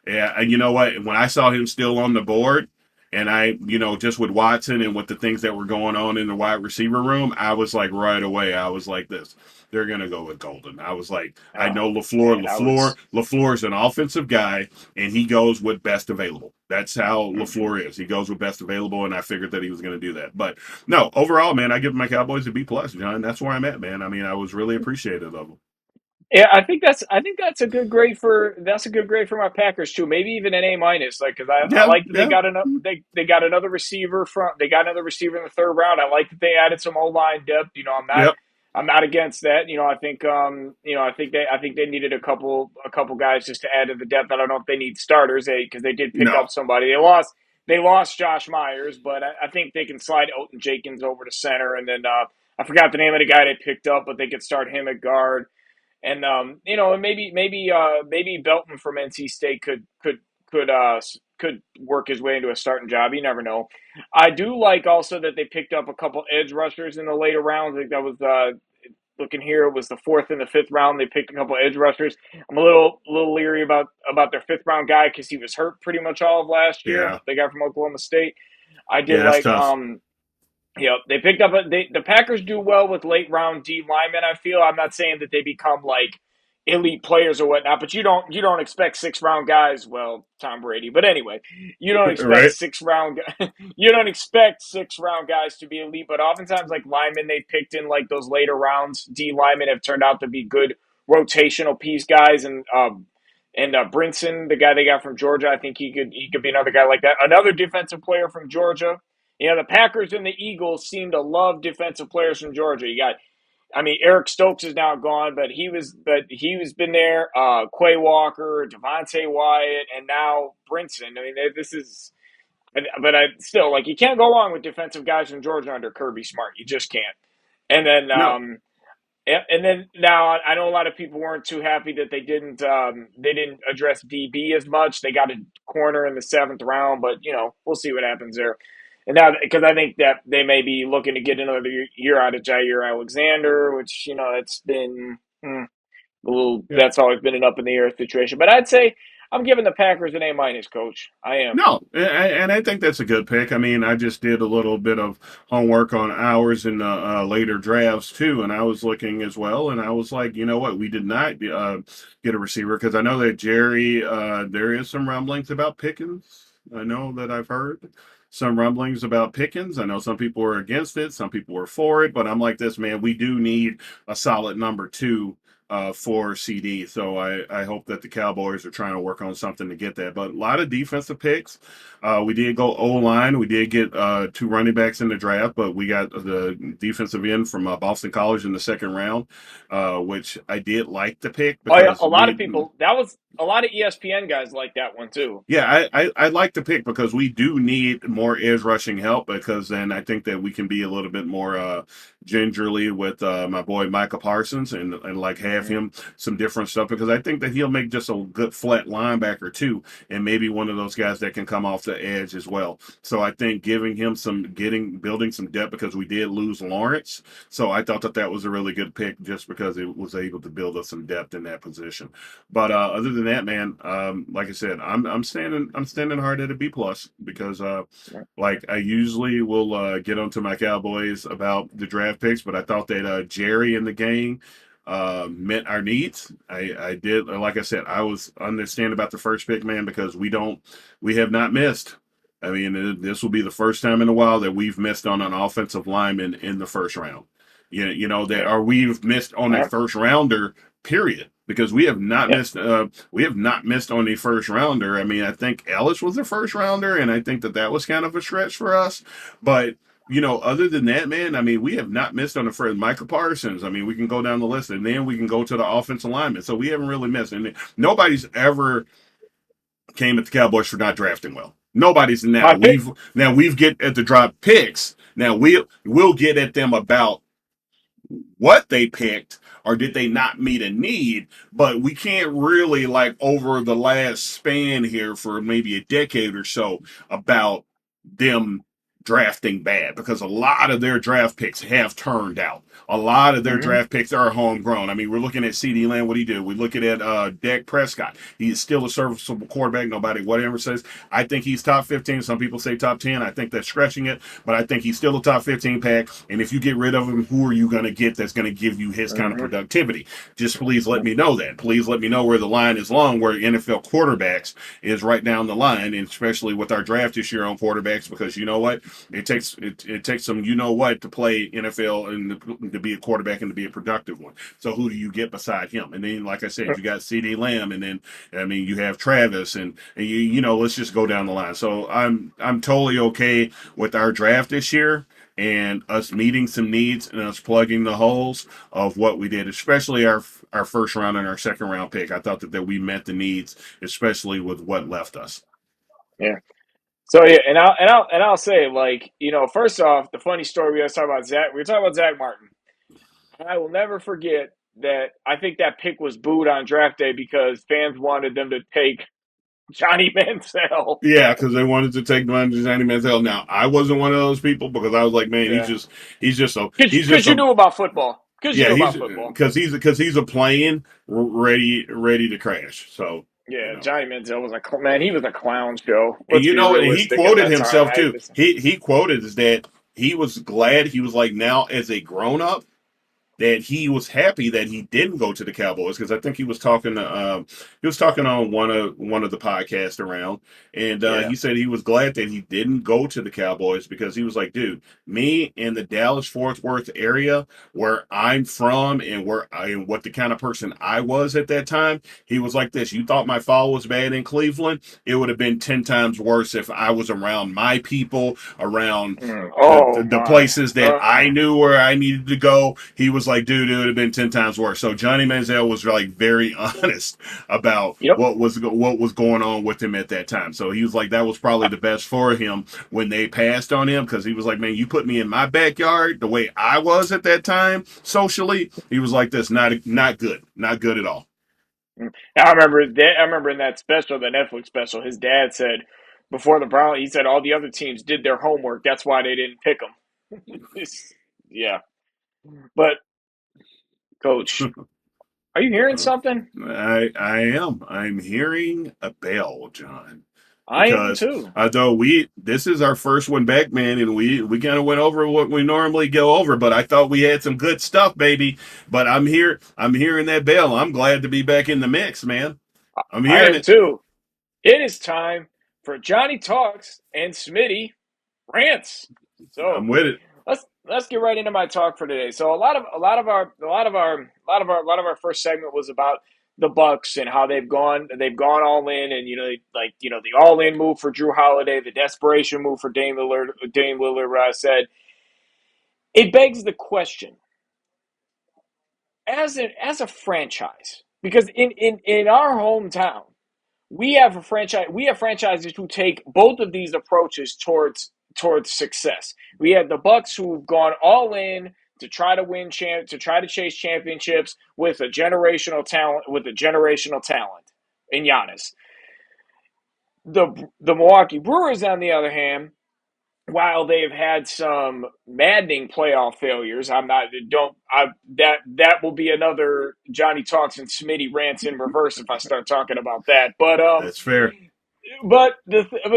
Yeah, and you know what? When I saw him still on the board, and I, you know, just with Watson and with the things that were going on in the wide receiver room, I was like right away, I was like this. They're gonna go with Golden. I was like, I Oh know Lafleur. man, I was. Lafleur is an offensive guy, and he goes with best available. That's how Mm-hmm. Lafleur is. He goes with best available, and I figured that he was going to do that. But no, overall, man, I give my Cowboys a B plus, John. That's where I'm at, man. I mean, I was really appreciative of them. Yeah, I think that's a good grade for my Packers too. Maybe even an A minus. Like because I Yeah, like that yeah, they got another receiver in the third round. I like that they added some O line depth. yep, I'm not against that. I think I think they needed a couple guys just to add to the depth. I don't know if they need starters because they did pick no, up somebody. They lost Josh Myers, but I think they can slide Elton Jenkins over to center, and then I forgot the name of the guy they picked up, but they could start him at guard. And and maybe Belton from NC State could work his way into a starting job. You never know. I do like also that they picked up a couple edge rushers in the later rounds. I think that was looking here. It was the fourth and the fifth round. They picked a couple edge rushers. I'm a little leery about their fifth round guy because he was hurt pretty much all of last year. yeah, The guy from Oklahoma State. I did Yeah, that's like tough. they picked up the Packers do well with late round D linemen. I feel I'm not saying that they become like elite players or whatnot, but you don't expect 6 round guys. Well, Tom Brady, but anyway, you don't expect Right? 6 round you don't expect 6 round guys to be elite. But oftentimes, like linemen they picked in like those later rounds, D linemen have turned out to be good rotational piece guys, and Brinson, the guy they got from Georgia, I think he could be another guy like that. Another defensive player from Georgia. The Packers and the Eagles seem to love defensive players from Georgia. Eric Stokes is now gone, but he was been there. Quay Walker, Devontae Wyatt, and now Brinson. This is, but I still like you can't go wrong with defensive guys from Georgia under Kirby Smart. You just can't. And then, No, now I know a lot of people weren't too happy that they didn't address DB as much. They got a corner in the 7th round, but we'll see what happens there. And now, because I think that they may be looking to get another year out of Jair Alexander, which it's been a little. yeah. That's always been an up in the air situation. But I'd say I'm giving the Packers an A-, coach. I am. No, and I think that's a good pick. I mean, I just did a little bit of homework on ours in later drafts too, and I was looking as well, and I was like, you know what, we did not get a receiver because I know that Jerry, there is some rumblings about Pickens. I know that I've heard some rumblings about Pickens. I know some people are against it, some people are for it, but I'm like this, man. We do need a solid number two for CD. So I hope that the Cowboys are trying to work on something to get that. But a lot of defensive picks. We did go O line. We did get 2 running backs in the draft, but we got the defensive end from Boston College in the 2nd round, which I did like the pick Oh yeah, because a lot of we people. That was a lot of ESPN guys like that one too. yeah, I like the pick because we do need more edge rushing help because then I think that we can be a little bit more gingerly with my boy Micah Parsons and like have Mm-hmm. him some different stuff because I think that he'll make just a good flat linebacker too and maybe one of those guys that can come off the edge as well. So I think giving him building some depth because we did lose Lawrence. So I thought that that was a really good pick just because it was able to build us some depth in that position. But other than that, man, like I said, I'm standing hard at a B+ because like I usually will get onto my Cowboys about the draft picks, but I thought that Jerry and the gang met our needs. I did like I said, I was understand about the first pick, man, because we have not missed. I mean, this will be the first time in a while that we've missed on an offensive lineman in the 1st round. You know that Yeah. or we've missed on a Yeah. 1st rounder, period. Because we have not Yeah. missed on a 1st rounder. I mean, I think Ellis was a 1st rounder, and I think that that was kind of a stretch for us. But other than that, man, I mean, we have not missed on the first. Michael Parsons. I mean, we can go down the list, and then we can go to the offensive lineman. So we haven't really missed, and nobody's ever came at the Cowboys for not drafting well. Nobody's My pick. now we've get at the drop picks. Now we'll get at them about what they picked or did they not meet a need, but we can't really like over the last span here for maybe a decade or so about them drafting bad because a lot of their draft picks have turned out. A lot of their Mm-hmm. draft picks are homegrown. I mean, we're looking at CD Lamb. What he did? We're looking at Dak Prescott. He's still a serviceable quarterback. Nobody, whatever says. I think he's top 15. Some people say top 10. I think that's stretching it, but I think he's still a top 15 pack. And if you get rid of him, who are you going to get that's going to give you his kind of Mm-hmm. productivity? Just please let me know that. Please let me know where the line is long, where NFL quarterbacks is right down the line, and especially with our draft this year on quarterbacks, because you know what? It takes some to play NFL and to be a quarterback and to be a productive one. So who do you get beside him? And then, like I said, you got CD Lamb, and then I mean you have Travis, and let's just go down the line. So I'm totally okay with our draft this year and us meeting some needs and us plugging the holes of what we did, especially our 1st round and our 2nd round pick. I thought that we met the needs, especially with what left us. Yeah. So yeah, and I'll say like first off, the funny story we were talking about Zach. We were talking about Zach Martin. I will never forget that. I think that pick was booed on draft day because fans wanted them to take Johnny Manziel. Yeah, because they wanted to take Johnny Manziel. Now, I wasn't one of those people because I was like, man, Yeah, he's just because you a knew about football. Because you yeah, knew he's about football. because he's a plane ready to crash. So You Yeah, know. Johnny Manziel was man. He was a clown show. And Let's you be know, and he realistic at quoted that time. himself too. He quoted is that he was glad, he was like, now as a grown up, that he was happy that he didn't go to the Cowboys, because I think he was talking on one of the podcasts around, and Yeah. he said he was glad that he didn't go to the Cowboys, because he was like, dude, me in the Dallas Fort Worth area where I'm from, and what the kind of person I was at that time, he was like this. You thought my fall was bad in Cleveland? It would have been 10 times worse if I was around my people, around the, Oh the the my. places that I knew where I needed to go. He was like, dude, it would have been 10 times worse. So Johnny Manziel was like very honest about Yep. what was going on with him at that time. So he was like, that was probably the best for him when they passed on him, because he was like, man, you put me in my backyard the way I was at that time socially. He was like, this not good, not good at all. I remember that. I remember in that special, the Netflix special, his dad said before the Browns, he said all the other teams did their homework. That's why they didn't pick him. Yeah, but coach, are you hearing something? I am. I'm hearing a bell, John, I am because too. although this is our first one back, man, and we kind of went over what we normally go over, but I thought we had some good stuff, baby. But I'm hearing that bell. I'm glad to be back in the mix, man. I'm I hearing am it. too. It is time for Johnny talks and Smitty rants. I'm So with it. let's get right into my talk for today. So a lot of our first segment was about the Bucks and how they've gone all in, and the all in move for Drew Holiday, the desperation move for Dame Lillard. Dame Lillard said it begs the question as a franchise, because in our hometown we have franchises who take both of these approaches towards success. We have the Bucks who've gone all in to try to to try to chase championships with a generational talent in Giannis. The Milwaukee Brewers, on the other hand, while they've had some maddening playoff failures, I'm not don't I that will be another Johnny talks and Smitty rants in reverse if I start talking about that. That's fair. But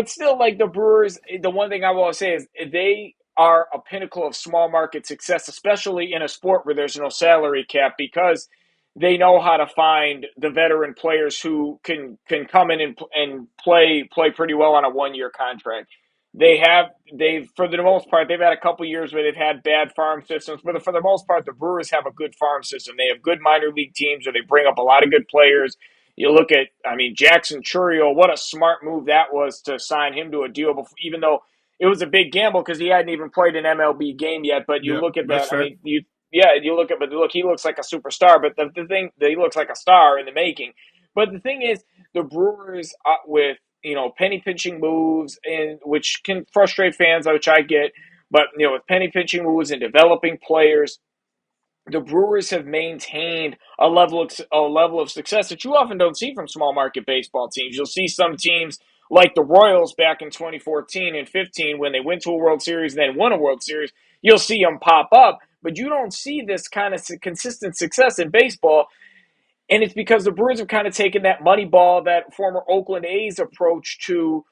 still, like the Brewers, the one thing I will say is they are a pinnacle of small market success, especially in a sport where there's no salary cap, because they know how to find the veteran players who can come in and play pretty well on a 1 year contract. They've for the most part they've had a couple years where they've had bad farm systems, but for the most part the Brewers have a good farm system. They have good minor league teams where they bring up a lot of good players. You look at, I mean, Jackson Churiel, what a smart move that was to sign him to a deal, before, even though it was a big gamble because he hadn't even played an MLB game yet. But you Yep, look at that's that, I fair. mean, you look at, but look, he looks like a superstar. But the thing that he looks like a star in the making. But the thing is, the Brewers with penny pinching moves, and which can frustrate fans, which I get. But with penny pinching moves and developing players, the Brewers have maintained a level of success that you often don't see from small market baseball teams. You'll see some teams like the Royals back in 2014 and 15 when they went to a World Series and then won a World Series. You'll see them pop up, but you don't see this kind of consistent success in baseball. And it's because the Brewers have kind of taken that money ball, that former Oakland A's approach to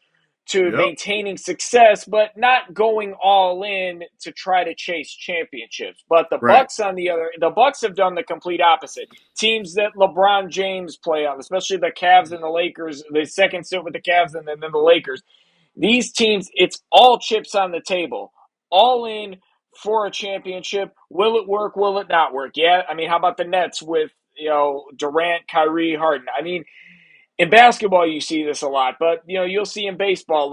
Yep. maintaining success, but not going all in to try to chase championships. But Right. the Bucks have done the complete opposite. Teams that LeBron James play on, especially the Cavs and the Lakers, the second sit with the Cavs and then the Lakers. These teams, it's all chips on the table, all in for a championship. Will it work? Will it not work? Yeah, I mean, how about the Nets with Durant, Kyrie, Harden? I mean, in basketball you see this a lot, but you'll see in baseball,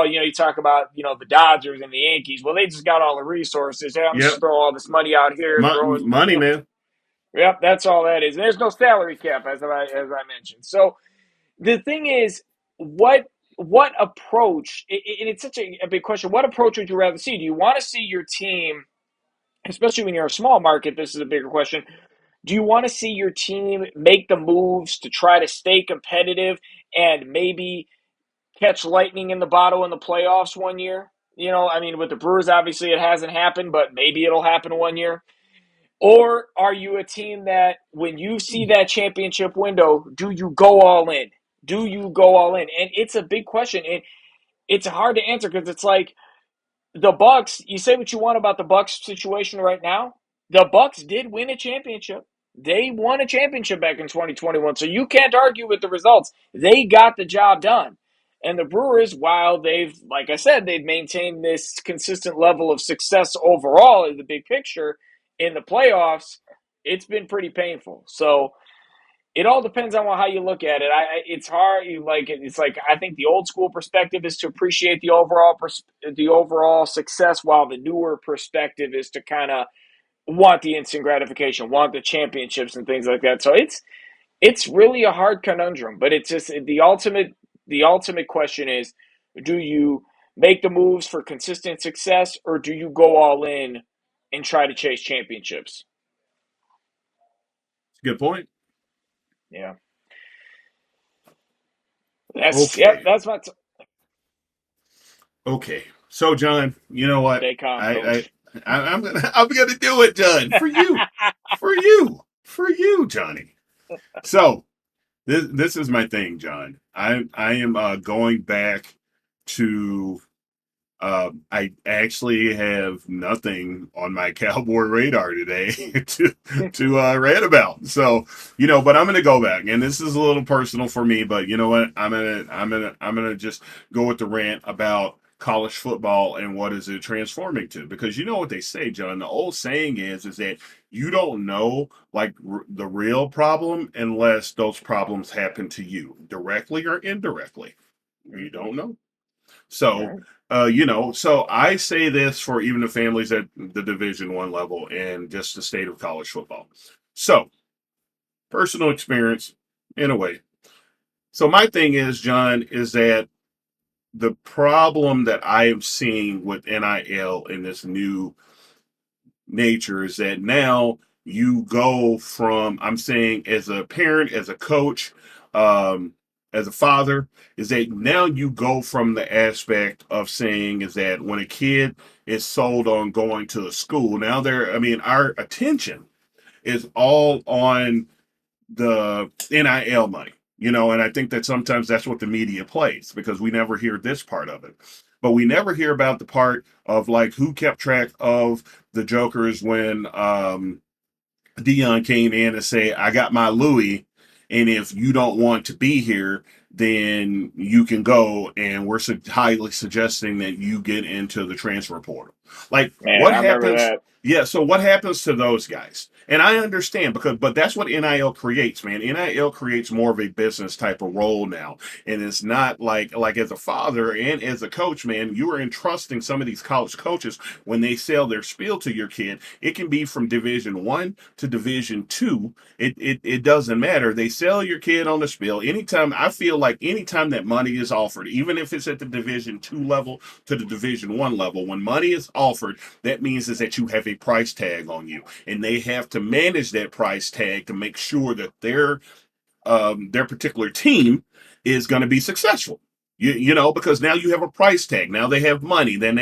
you talk about the Dodgers and the Yankees. Well, they just got all the resources. Hey, I'm just Yep. throwing all this money out here, Money, man. Yep, that's all that is. And there's no salary cap, as I mentioned. So the thing is, what approach? And it's such a big question. What approach would you rather see? Do you want to see your team, especially when you're a small market? This is a bigger question. Do you want to see your team make the moves to try to stay competitive and maybe catch lightning in the bottle in the playoffs 1 year? I mean, with the Brewers, obviously it hasn't happened, but maybe it'll happen 1 year. Or are you a team that when you see that championship window, do you go all in? Do you go all in? And it's a big question. And it's hard to answer because it's like the Bucks, you say what you want about the Bucks situation right now. The Bucks did win a championship. They won a championship back in 2021. So you can't argue with the results. They got the job done. And the Brewers, while they've, like I said, they've maintained this consistent level of success overall in the big picture in the playoffs, it's been pretty painful. So it all depends on how you look at it. It's hard. It's like I think the old school perspective is to appreciate the overall success, while the newer perspective is to kind of want the instant gratification, want the championships and things like that. So it's really a hard conundrum, but it's just the ultimate question is: do you make the moves for consistent success, or do you go all in and try to chase championships? Good point. Yeah, that's yep. Okay. That's my Okay. So, John, you know what? stay calm, I, I, coach. I'm gonna do it, John, for you, Johnny. So this is my thing, John. I am going back to. I actually have nothing on my cowboy radar today to rant about. So, but I'm gonna go back, and this is a little personal for me, but you know what? I'm gonna just go with the rant about college football and what is it transforming to, because you know what they say, John. The old saying is that you don't know like the real problem unless those problems happen to you directly or indirectly. You don't know. So, Right. so I say this for even the families at the Division 1 level and just the state of college football. So, personal experience in a way. So, my thing is, John, is that the problem that I am seeing with NIL in this new nature is that now you go from, I'm saying as a parent, as a coach, um, as a father, is that now you go from the aspect of saying is that when a kid is sold on going to a school, now I mean, our attention is all on the NIL money, and I think that sometimes that's what the media plays because we never hear this part of it. But we never hear about the part of like who kept track of the jokers when Dion came in and say, I got my Louis, and if you don't want to be here, then you can go, and we're highly suggesting that you get into the transfer portal. Like, Man, what I remember happens? that. Yeah, so what happens to those guys? And I understand but that's what NIL creates, man. NIL creates more of a business type of role now. And it's not like as a father and as a coach, man, you are entrusting some of these college coaches when they sell their spiel to your kid. It can be from Division 1 to Division 2. It doesn't matter. They sell your kid on the spiel. I feel like anytime that money is offered, even if it's at the Division 2 level to the Division 1 level, when money is offered, that means is that you have a price tag on you. And they have to manage that price tag to make sure that their particular team is going to be successful. Because now you have a price tag. Now they have money. Then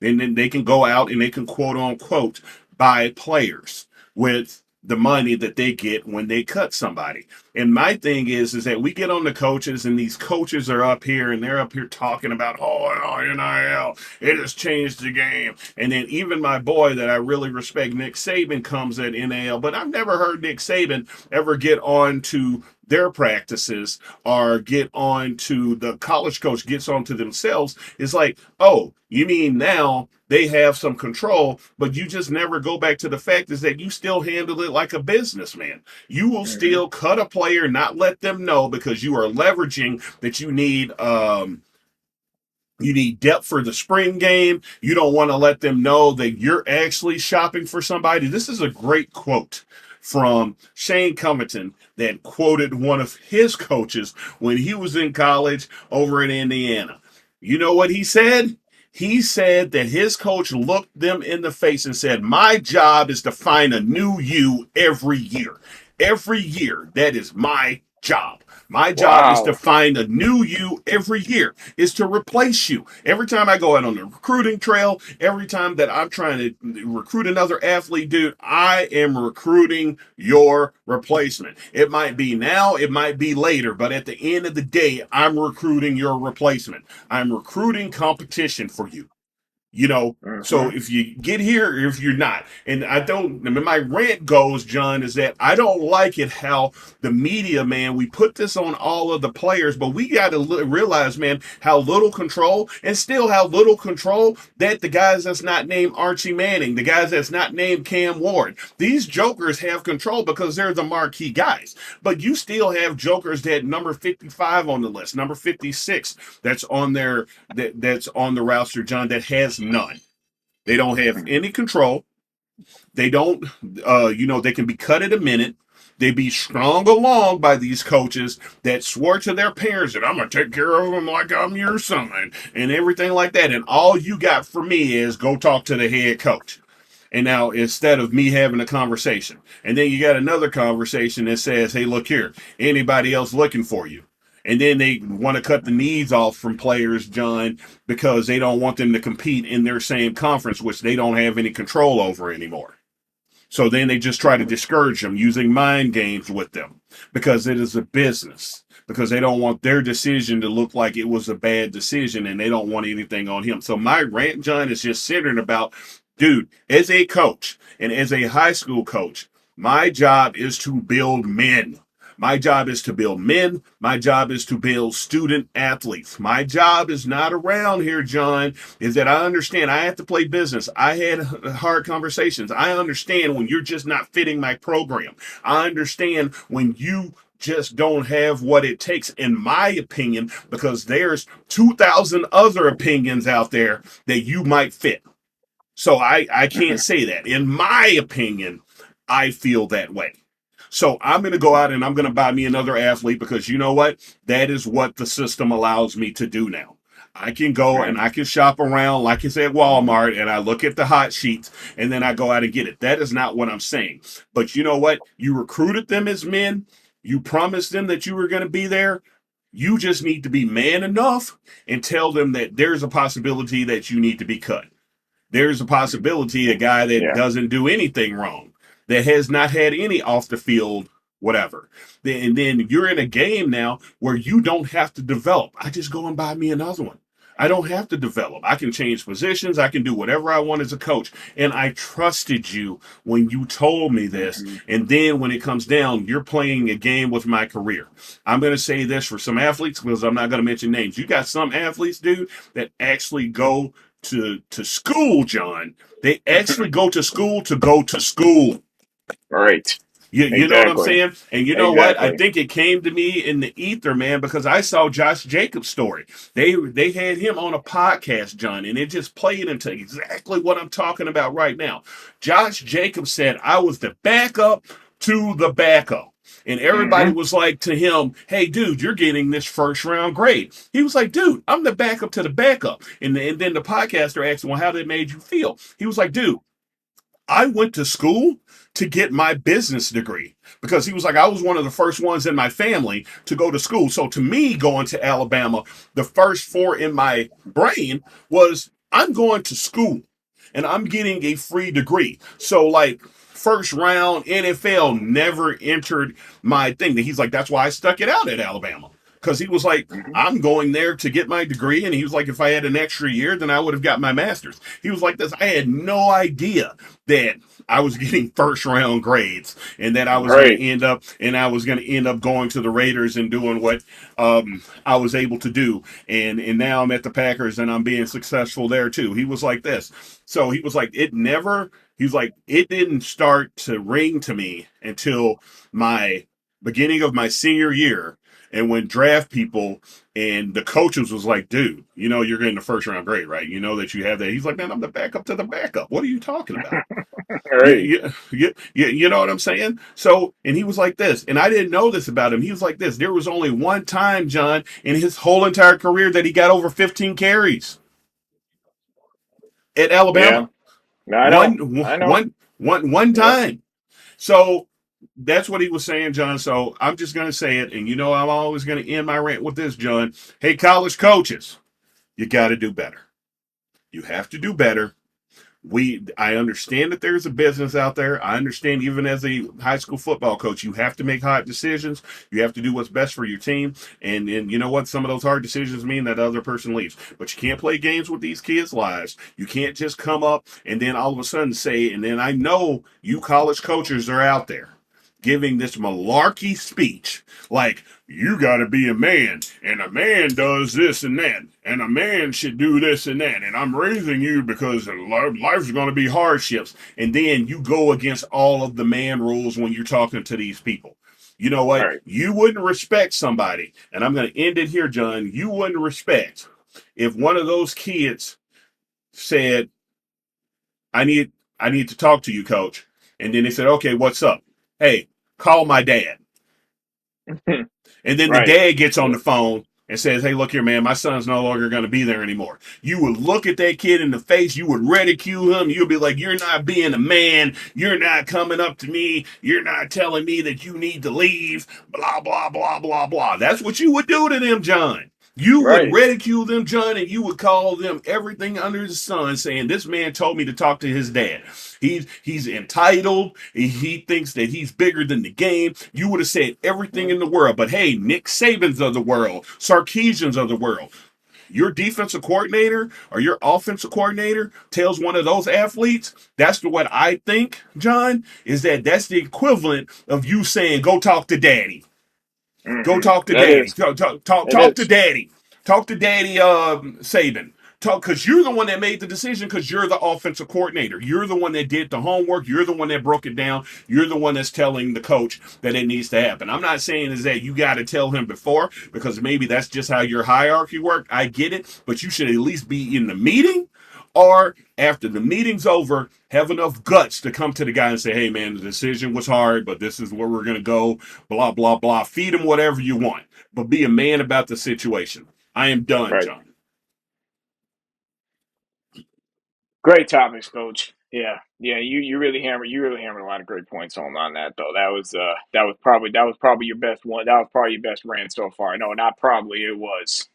and then they can go out and they can quote unquote buy players with the money that they get when they cut somebody. And my thing is that we get on the coaches, and these coaches are up here and they're up here talking about, NIL, it has changed the game. And then even my boy that I really respect, Nick Saban, comes at NIL, but I've never heard Nick Saban ever get on to their practices or get on to the college coach gets onto themselves. It's like, oh, you mean now they have some control, but you just never go back to the fact is that you still handle it like a businessman. You will Mm-hmm. still cut a player, not let them know because you are leveraging that you need depth for the spring game. You don't want to let them know that you're actually shopping for somebody. This is a great quote from Shane Covington that quoted one of his coaches when he was in college over in Indiana. You know what he said? He said that his coach looked them in the face and said, my job is to find a new you every year. Every year, that is my job. My job is to Wow. find a new you every year, is to replace you. Every time I go out on the recruiting trail, every time that I'm trying to recruit another athlete, dude, I am recruiting your replacement. It might be now, it might be later, but at the end of the day, I'm recruiting your replacement. I'm recruiting competition for you. So Mm-hmm. if you get here or if you're not, and I don't, I mean, my rant goes, John, is that I don't like it how the media, man, we put this on all of the players, but we got to realize, man, how little control and still how little control that the guys that's not named Archie Manning, the guys that's not named Cam Ward, these jokers have control because they're the marquee guys. But you still have jokers that number 55 on the list, number 56 that's on their that's on the roster, John, that has none. They don't have any control. They don't, they can be cut at a minute. They be strung along by these coaches that swore to their parents that I'm gonna take care of them like I'm your son and everything like that. And all you got for me is go talk to the head coach. And now instead of me having a conversation, and then you got another conversation that says, "Hey, look here, anybody else looking for you?" And then they want to cut the knees off from players, John, because they don't want them to compete in their same conference, which they don't have any control over anymore. So then they just try to discourage them using mind games with them because it is a business. Because they don't want their decision to look like it was a bad decision and they don't want anything on him. So my rant, John, is just centered about, dude, as a coach and as a high school coach, my job is to build men. My job is to build men. My job is to build student athletes. My job is not around here, John, is that I understand I have to play business. I had hard conversations. I understand when you're just not fitting my program. I understand when you just don't have what it takes, in my opinion, because there's 2,000 other opinions out there that you might fit. So I can't say that. In my opinion, I feel that way. So I'm going to go out and I'm going to buy me another athlete because you know what? That is what the system allows me to do now. I can go Right. and I can shop around like I said Walmart and I look at the hot sheets and then I go out and get it. That is not what I'm saying. But you know what? You recruited them as men. You promised them that you were going to be there. You just need to be man enough and tell them that there's a possibility that you need to be cut. There's a possibility a guy that Yeah. doesn't do anything wrong, that has not had any off the field whatever. And then you're in a game now where you don't have to develop. I just go and buy me another one. I don't have to develop. I can change positions. I can do whatever I want as a coach. And I trusted you when you told me this. Mm-hmm. And then when it comes down, you're playing a game with my career. I'm going to say this for some athletes because I'm not going to mention names. You got some athletes, dude, that actually go to school, John. They actually go to school to go to school. Right. You know what I'm Exactly. saying? And you know what? I Exactly. think it came to me in the ether, man, because I saw Josh Jacobs' story. They had him on a podcast, John, and it just played into exactly what I'm talking about right now. Josh Jacobs said, I was the backup to the backup. And everybody Mm-hmm. was like to him, "Hey, dude, you're getting this first round grade." He was like, "Dude, I'm the backup to the backup." And then the podcaster asked him, "Well, how did it made you feel?" He was like, "Dude, I went to school to get my business degree," because he was like, I was one of the first ones in my family to go to school. So to me, going to Alabama, the first four in my brain was I'm going to school and I'm getting a free degree. So like first round NFL never entered my thing. He's like, that's why I stuck it out at Alabama. Because he was like, Mm-hmm. I'm going there to get my degree. And he was like, if I had an extra year, then I would have got my master's. He was like this. I had no idea that I was getting first round grades and that Right. I was going to end up going to the Raiders and doing what I was able to do. And now I'm at the Packers and I'm being successful there too. He was like this. So he was like, he's like, it didn't start to ring to me until my beginning of my senior year. And when draft people and the coaches was like, dude, you know, you're getting the first round grade, right? You know that you have that. He's like, man, I'm the backup to the backup. What are you talking about? Right. You know what I'm saying? So, and he was like this, and I didn't know this about him. He was like this. There was only one time, John, in his whole entire career that he got over 15 carries at Yeah. Alabama. No, I know. One, I know. one, one Yep. time. So That's what he was saying, John. So I'm just going to say it. And I'm always going to end my rant with this, John. Hey, college coaches, you got to do better. You have to do better. I understand that there's a business out there. I understand even as a high school football coach, you have to make hard decisions. You have to do what's best for your team. And you know what? Some of those hard decisions mean that other person leaves. But you can't play games with these kids' lives. You can't just come up and then all of a sudden say, and then I know you college coaches are out there giving this malarkey speech like you got to be a man and a man does this and that and a man should do this and that and I'm raising you because life's going to be hardships, and then you go against all of the man rules when you're talking to these people. You know All what? right. You wouldn't respect somebody, and I'm going to end it here, John. You wouldn't respect if one of those kids said, I need to talk to you, coach. And then they said, okay, what's up? Hey, call my dad. And then the Right. dad gets on the phone and says, hey, look here, man, my son's no longer going to be there anymore. You would look at that kid in the face. You would ridicule him. You'd be like, you're not being a man. You're not coming up to me. You're not telling me that you need to leave. Blah, blah, blah, blah, blah. That's what you would do to them, John. You would Right. ridicule them, John, and you would call them everything under the sun, saying, this man told me to talk to his dad. He's entitled. He thinks that he's bigger than the game. You would have said everything in the world. But hey, Nick Saban's of the world, Sarkisian's of the world. Your defensive coordinator or your offensive coordinator tells one of those athletes, that's what I think, John, is that's the equivalent of you saying, go talk to daddy. Go talk to That daddy. is. It Talk to is. daddy. Talk to daddy Saban. Talk, because you're the one that made the decision, because you're the offensive coordinator. You're the one that did the homework. You're the one that broke it down. You're the one that's telling the coach that it needs to happen. I'm not saying is that you got to tell him before, because maybe that's just how your hierarchy worked. I get it, but you should at least be in the meeting, or after the meeting's over, have enough guts to come to the guy and say, hey, man, the decision was hard, but this is where we're going to go, blah, blah, blah. Feed him whatever you want, but be a man about the situation. I am done, Right. John. Great topics, Coach. Yeah, yeah. You really hammered a lot of great points on that though. That was probably your best one. That was probably your best rant so far. No, not probably. It was,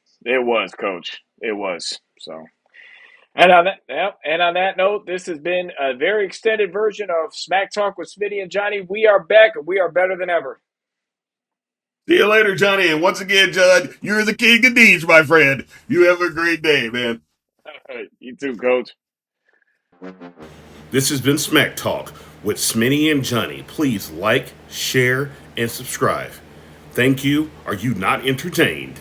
Coach. It was. So, and on that note, this has been a very extended version of Smack Talk with Smitty and Johnny. We are back. We are better than ever. See you later, Johnny. And once again, John, you're the king of deeds, my friend. You have a great day, man. You too, Coach. This has been Smack Talk with Smitty and Johnny. Please like, share, and subscribe. Thank you. Are you not entertained?